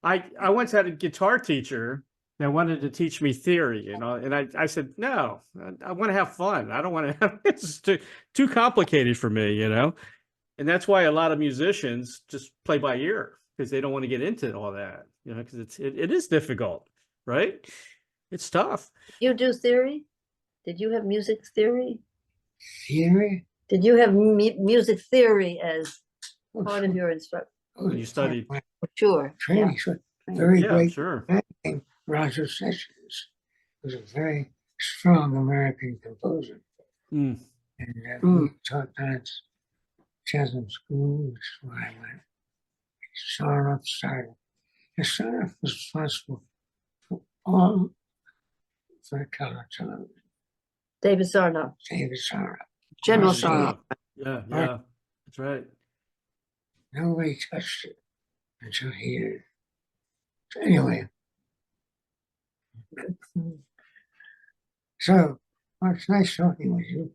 I once had a guitar teacher that wanted to teach me theory, you know, and I said, no, I want to have fun. I don't want to have, it's too complicated for me, you know? And that's why a lot of musicians just play by ear because they don't want to get into all that, you know, because it is difficult, right? It's tough. You do theory? Did you have music theory? Theory? Did you have music theory as part of your instruction? Oh, You studied. my Sure. training. So Training. very Yeah, great. sure. man, Roger Sessions was a very strong American composer. Mm. And Mm. we taught dance, Chatham School, which is where I went. Sarnoff started. And Sarnoff was responsible for all for color television. David Sarnoff, David Sarnoff. General Marcy, Sarnoff. Yeah, yeah, that's right. Nobody touched it until he did. So anyway, so well, it's nice talking with you.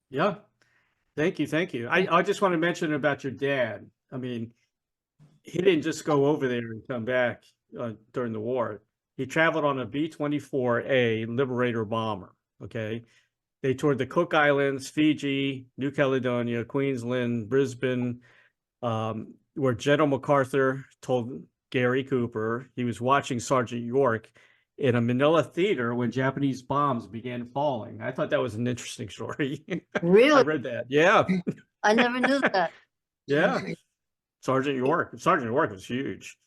Yeah. Thank you. Thank you. I just want to mention about your dad. I mean, he didn't just go over there and come back during the war. He traveled on a B-24A Liberator bomber. Okay. They toured the Cook Islands, Fiji, New Caledonia, Queensland, Brisbane, where General MacArthur told Gary Cooper he was watching Sergeant York in a Manila theater when Japanese bombs began falling. I thought that was an interesting story. I Really? read that. Yeah. I never knew that. Yeah. Sergeant York. Sergeant York was huge.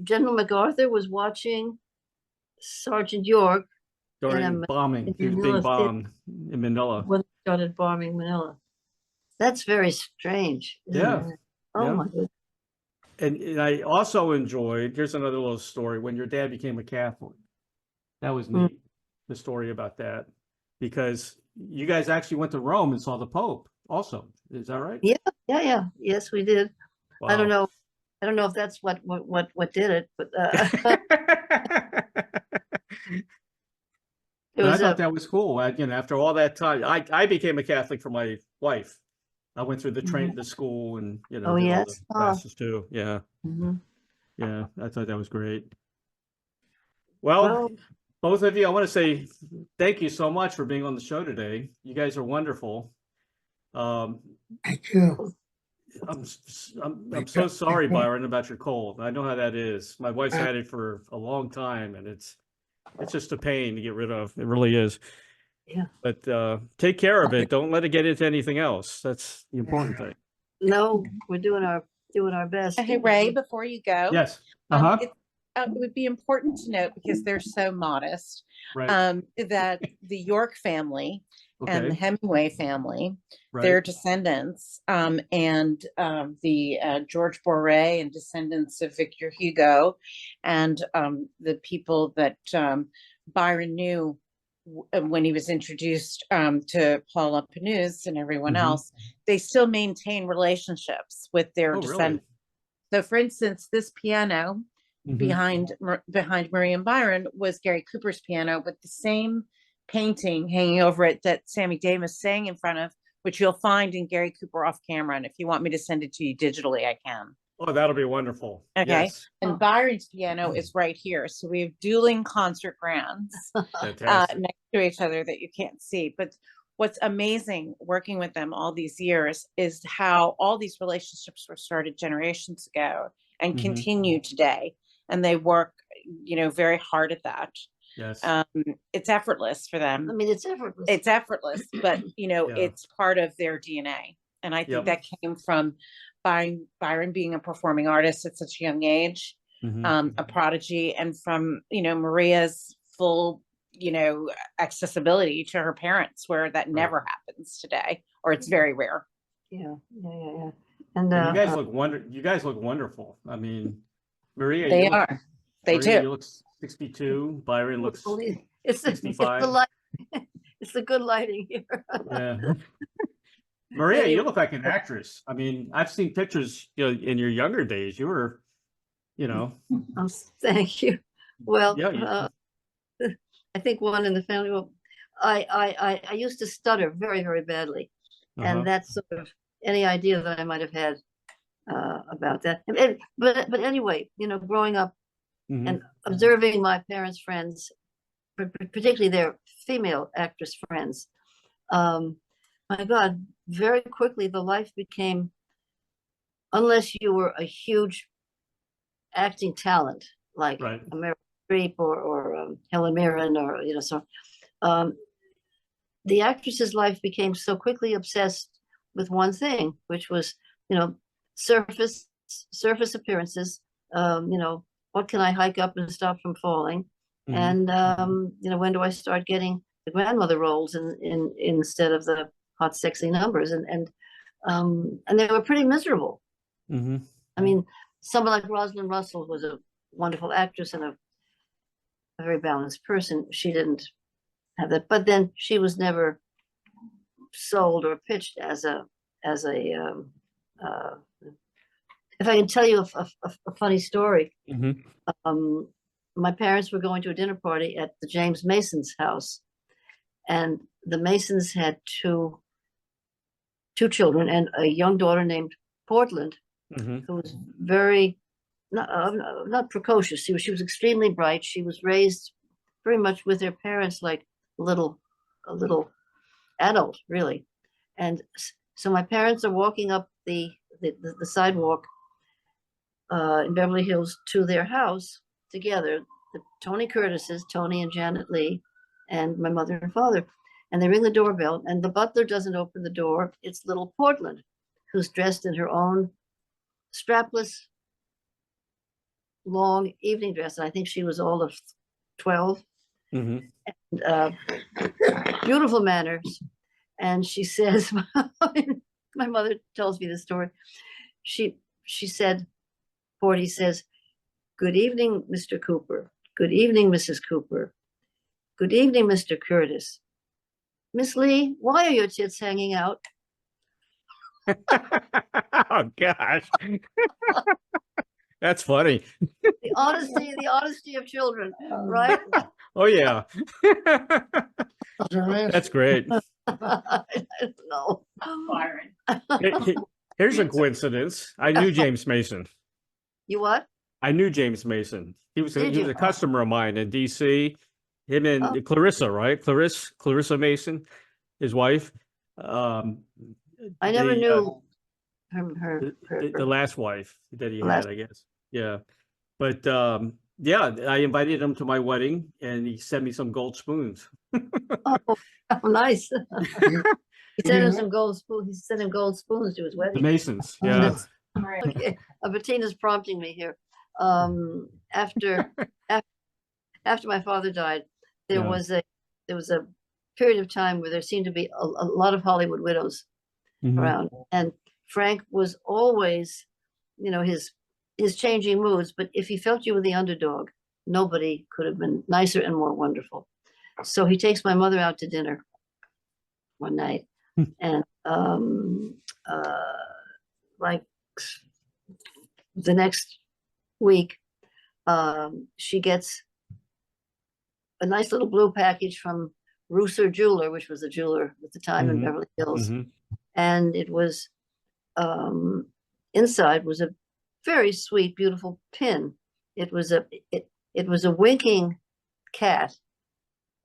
General MacArthur was watching Sergeant York During bombing. He was Manila being theater. bombed in Manila. when they started bombing Manila. That's very strange. isn't Yeah. it? Oh Yeah. my goodness. And I also enjoyed, here's another little story, when your dad became a Catholic. That was neat, the story about that. Because you guys actually went to Rome and saw the Pope also. Is that right? Yeah. Yes, we did. I don't Wow. know. I don't know if that's what did it, but it But I was thought that was cool. You know, after all that time, I became a Catholic for my wife. I went through the school and, you know, Oh, did all yes? the classes too. Yeah. Mhm. Yeah. I thought that was great. Well, both of you, I want to say thank you so much for being on the show today. You guys are wonderful. Thank you. I'm so sorry, Byron, about your cold. I know how that is. My wife's had it for a long time, and it's just a pain to get rid of. It really is. Yeah. But take care of it. Don't let it get into anything else. That's the important thing. No, we're doing our best. Hey, Ray, before you go, Yes. it would be important to note, because they're so modest, Right. that the York family and the Okay. Hemingway family, Right. their descendants, and the George Bourret and descendants of Victor Hugo, and the people that Byron knew when he was introduced to Paul Lapenus and everyone Mhm. else, they still maintain relationships with their Oh, really? descendants. So, for instance, this piano Mhm. behind Marie and Byron was Gary Cooper's piano with the same painting hanging over it that Sammy Davis sang in front of, which you'll find in Gary Cooper off camera. And if you want me to send it to you digitally, I can. Oh, that'll be wonderful. Okay. Yes. And Byron's piano is right here. So we have dueling concert grands Fantastic. next to each other that you can't see. But what's amazing working with them all these years is how all these relationships were started generations ago and Mhm. continue today. And they work, very hard at that. Yes. It's effortless for them. I mean, it's effortless. It's effortless, but Yeah. it's part of their DNA. And I think Yep. that came from Byron being a performing artist at such a young age, Mhm. a prodigy, and from, Maria's full, accessibility to her parents, where that never happens today, or it's very rare. Yeah. And But you guys look wonderful. I mean, Maria, They you look, are. They Maria, do. you look 62. Byron looks it's the 65. light. It's the good lighting here. Yeah. Maria, you Anyway. look like an actress. I mean, I've seen pictures, in your younger days. You were, Thank you. Well, Yeah, I think one in the family. Well, I used to stutter very, very badly, Uh-huh. and that's sort of any idea that I might have had about that. But anyway, growing up Mhm. and observing my parents' friends, particularly their female actress friends, my God, very quickly the life became, unless you were a huge acting talent like Right. Meryl Streep or Helen Mirren or the actress's life became so quickly obsessed with one thing, which was surface appearances. What can I hike up and stop from falling? Mhm. And when do I start getting the grandmother roles in instead of the hot, sexy numbers? And they were pretty miserable. Mhm. I mean, someone like Rosalind Russell was a wonderful actress and a very balanced person. She didn't have that, but then she was never sold or pitched as a if I can tell you a funny story. Mhm. My parents were going to a dinner party at the James Mason's house, and the Masons had two children and a young daughter named Portland, Mhm. who was very not precocious. She was extremely bright. She was raised very much with her parents like a little adult, really. And so my parents are walking up the sidewalk in Beverly Hills to their house together. The Tony Curtis's, Tony and Janet Lee, and my mother and father. And they ring the doorbell, and the butler doesn't open the door. It's little Portland, who's dressed in her own strapless, long evening dress. And I think she was all of 12. Mhm. And, beautiful manners. And she says, my mother tells me this story. She said, Porty says, "Good evening, Mr. Cooper. Good evening, Mrs. Cooper. Good evening, Mr. Curtis. Miss Lee, why are your tits hanging out?" Oh gosh. That's funny. The honesty of children, right? Oh yeah. That's That's great. I don't know. Byron. Here's a coincidence. I knew James Mason. You what? I knew James Mason. He was Did you? a customer of mine in DC. Him and Oh. Clarissa, right? Clarissa Mason, his wife. I never knew the last wife that he The had, last- I guess. Yeah. But yeah, I invited him to my wedding and he sent me some gold spoons. Oh, nice. You- He sent him you- some gold spoons. He sent him gold spoons to his The wedding. Masons. Oh, Yeah. That's- Okay, Bettina's prompting me here. After my father died, there Yeah. was a period of time where there seemed to be a lot of Hollywood widows Mhm. around, and Frank was always, his changing moods. But if he felt you were the underdog, nobody could have been nicer and more wonderful. So he takes my mother out to dinner one night, and like the next week, she gets a nice little blue package from Rooser Jeweler, which was a jeweler at the time in Mhm. Beverly Hills. Mhm. And it was, inside was a very sweet, beautiful pin. It was a winking cat.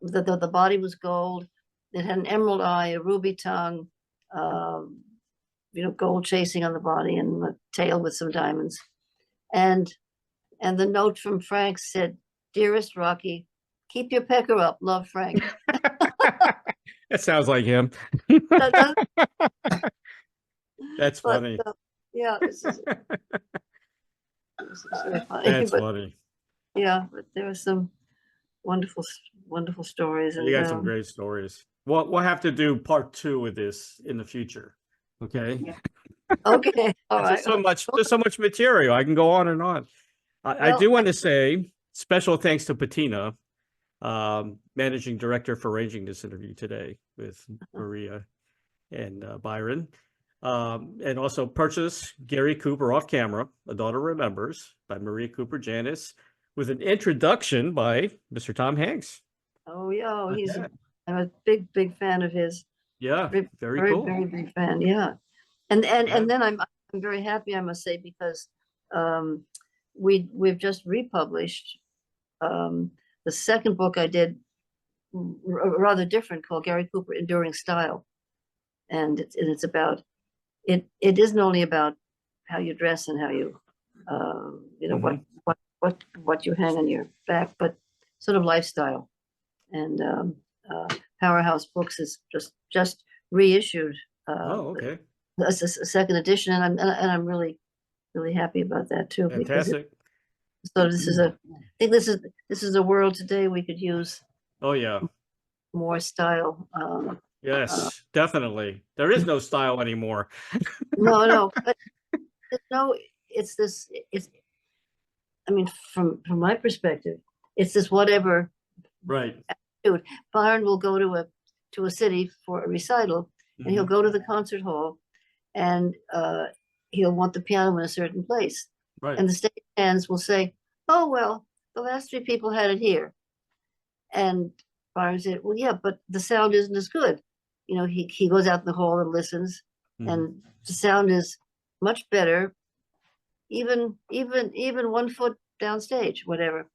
The body was gold. It had an emerald eye, a ruby tongue, gold chasing on the body, and the tail with some diamonds. And the note from Frank said, "Dearest Rocky, keep your pecker up. Love, Frank." That sounds like him. That- That's but, funny. yeah, this is very funny. That's But funny. yeah, but there were some wonderful, wonderful stories. You And got some great stories. We'll have to do part 2 with this in the future. Okay. okay, all right. There's so much material. I can go on and on. I Well, do want to say special thanks to Patina, managing director, for arranging this interview today with Maria and Byron. And also purchase Gary Cooper Off Camera, A Daughter Remembers by Maria Cooper Janis, with an introduction by Mr. Tom Hanks. Oh yeah, Okay. I'm a big fan of his. Yeah, very Very, cool. very big fan. Yeah, and Yeah. then I'm very happy, I must say, because we've just republished the second book I did, rather different, called Gary Cooper Enduring Style, and it's about it isn't only about how you dress and how you what you hang on your back, but sort of lifestyle. And Powerhouse Books is just reissued Oh, okay. a second edition, and I'm really happy about that too, because Fantastic. this is I think this is a world today we could use Oh, yeah. more style. Yes, definitely. There is no style anymore. No, but no, it's this. It's, I mean, from my perspective, it's this whatever. Right. Byron will go to a city for a recital, and he'll go to the concert hall, and he'll want the piano in a certain place. Right. And the stage hands will say, "Oh, well, the last 3 people had it here." And Byron said, "Well, yeah, but the sound isn't as good." He goes out in the hall and listens, and the sound is much better, even 1 foot downstage, whatever.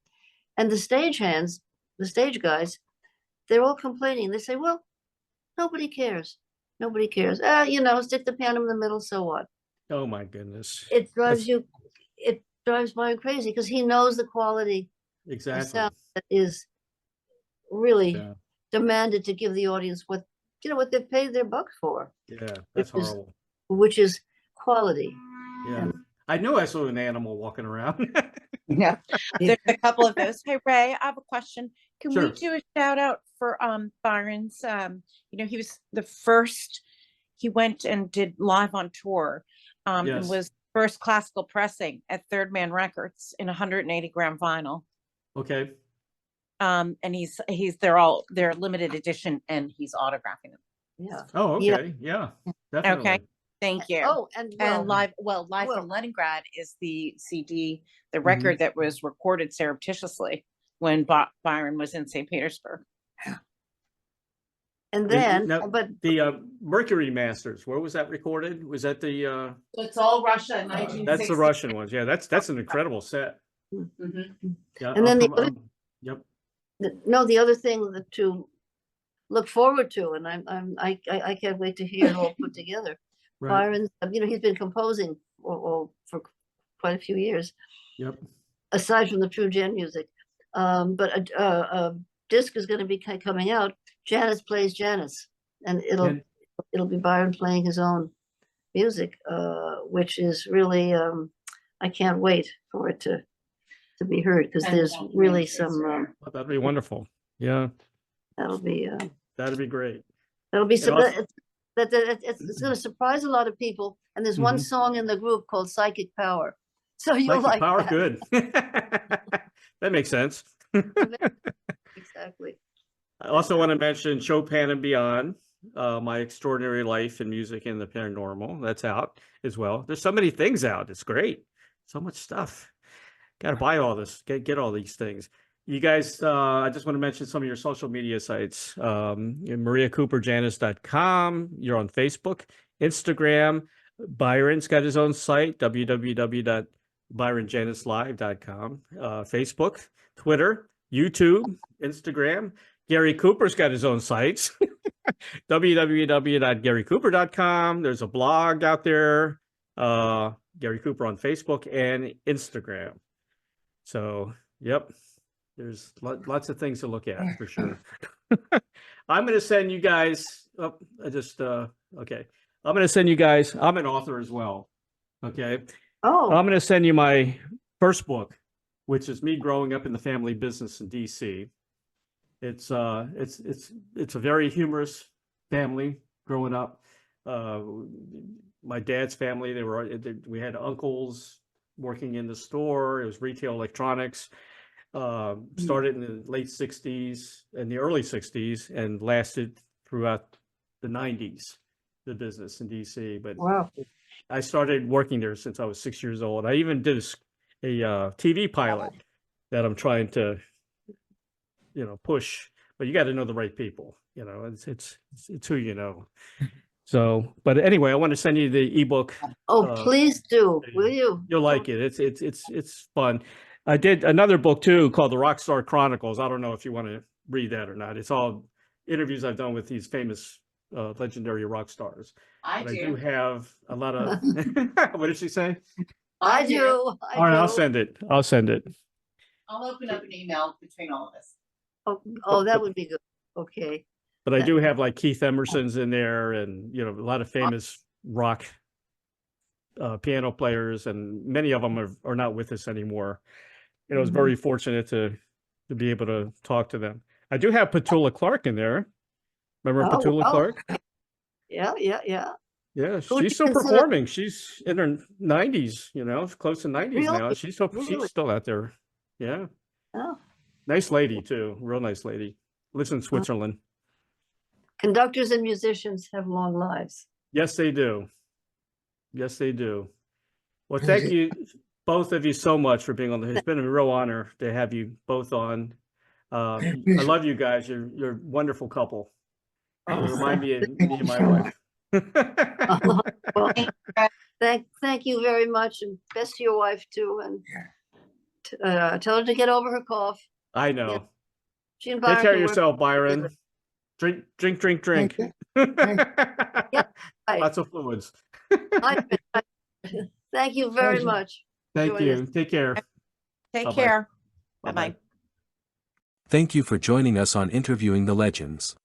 And the stage hands, the stage guys, they're all complaining. They say, "Well, nobody cares. Nobody cares. Stick the piano in the middle, so what?" Oh my goodness. It drives Byron crazy, because he knows the quality of Exactly. sound that is really Yeah. demanded to give the audience what they've paid their buck for, Yeah, that's horrible. which is quality. Yeah. I knew I saw an animal walking around. Yeah, there's a couple of those. Hey, Ray, I have a question. Can Sure. we do a shout out for Byron's? He was the first. He went and did live on tour, and Yes. was first classical pressing at Third Man Records in 180 gram vinyl. Okay. And they're limited edition, and he's autographing them. Yeah. Oh, Yeah. okay. Yeah, definitely. Okay. Thank you. Oh, and Live well- from Leningrad is the CD, the Mm-hmm. record that was recorded surreptitiously when Byron was in St. Petersburg. and then, now, but the Mercury Masters, where was that recorded? Was that the It's all Russia in 1960. that's the Russian ones. Yeah, that's an incredible set. Mhm. Yeah. And then the I'm- other- yep. the other thing to look forward to, and I can't wait to hear it all put together. Right. Byron, he's been composing for quite a few years, Yep. aside from the True Gen music. But a disc is going to be coming out. Janis Plays Janis, and it'll be Byron playing his own music, which is really I can't wait for it to be heard, because And there's Walter really Matthau, some Oh, that'd be wonderful. Yeah, that'll be that'd be great. some, also- it's going to surprise a lot of people. And there's one song in the group called Psychic Power, so you'll Psychic like power, that. good. That makes sense. Exactly. I also want to mention Chopin and Beyond, My Extraordinary Life in Music and the Paranormal. That's out as well. There's so many things out. It's great. So much stuff. Got to buy all this, get all these things. You guys, I just want to mention some of your social media sites. MariaCooperJanis.com. You're on Facebook, Instagram. Byron's got his own site, www.byronjanislive.com. Facebook, Twitter, YouTube, Instagram. Gary Cooper's got his own sites, www.garycooper.com. There's a blog out there, Gary Cooper on Facebook and Instagram. So, yep, there's lots of things to look at for sure. I'm going to send you guys, okay. I'm going to send you guys, I'm an author as well. Okay. Oh, I'm going to send you my first book, which is me growing up in the family business in DC. It's a very humorous family growing up. My dad's family, we had uncles working in the store. It was retail electronics. Started in the late 60s and the early 60s and lasted throughout the 90s, the business in DC. But wow. I started working there since I was 6 years old. I even did a TV pilot that I'm trying to, push. But you got to know the right people. It's who you know. So, but anyway, I want to send you the ebook. Oh, please do. Will you? You'll like it. It's fun. I did another book too called The Rockstar Chronicles. I don't know if you want to read that or not. It's all interviews I've done with these famous, legendary rock stars. I But I do do. have a lot of. What did she say? I do. All right, I'll send it. I'll send it. I'll open up an email between all of us. Oh, that would be good. Okay. But I do have like Keith Emerson's in there, and a lot of famous rock piano players, and many of them are not with us anymore. I was very fortunate to be able to talk to them. I do have Petula Clark in there. Remember Oh, Petula wow. Clark? Yeah. Yeah, Who do she's you still consider- performing. She's in her 90s, close to 90s now. Really? She's Really? still out there. Yeah. Oh. Nice lady too. Real nice lady. Lives in Switzerland. Conductors and musicians have long lives. Yes, they do. Yes, they do. Well, Is thank it- you, both of you, so much for being on. It's been a real honor to have you both on. I love you guys. You're a wonderful couple. You remind me of me and my wife. Well, thank you very much, and best to your wife too, and tell her to get over her cough. I know. She and Take Byron care of can work yourself, Byron. together. Drink. Right. Lots of fluids. Thank you very Pleasure. much. Thank Join us. you. Take care. Take Bye-bye. care. Bye-bye. Bye-bye. Thank you for joining us on Interviewing the Legends.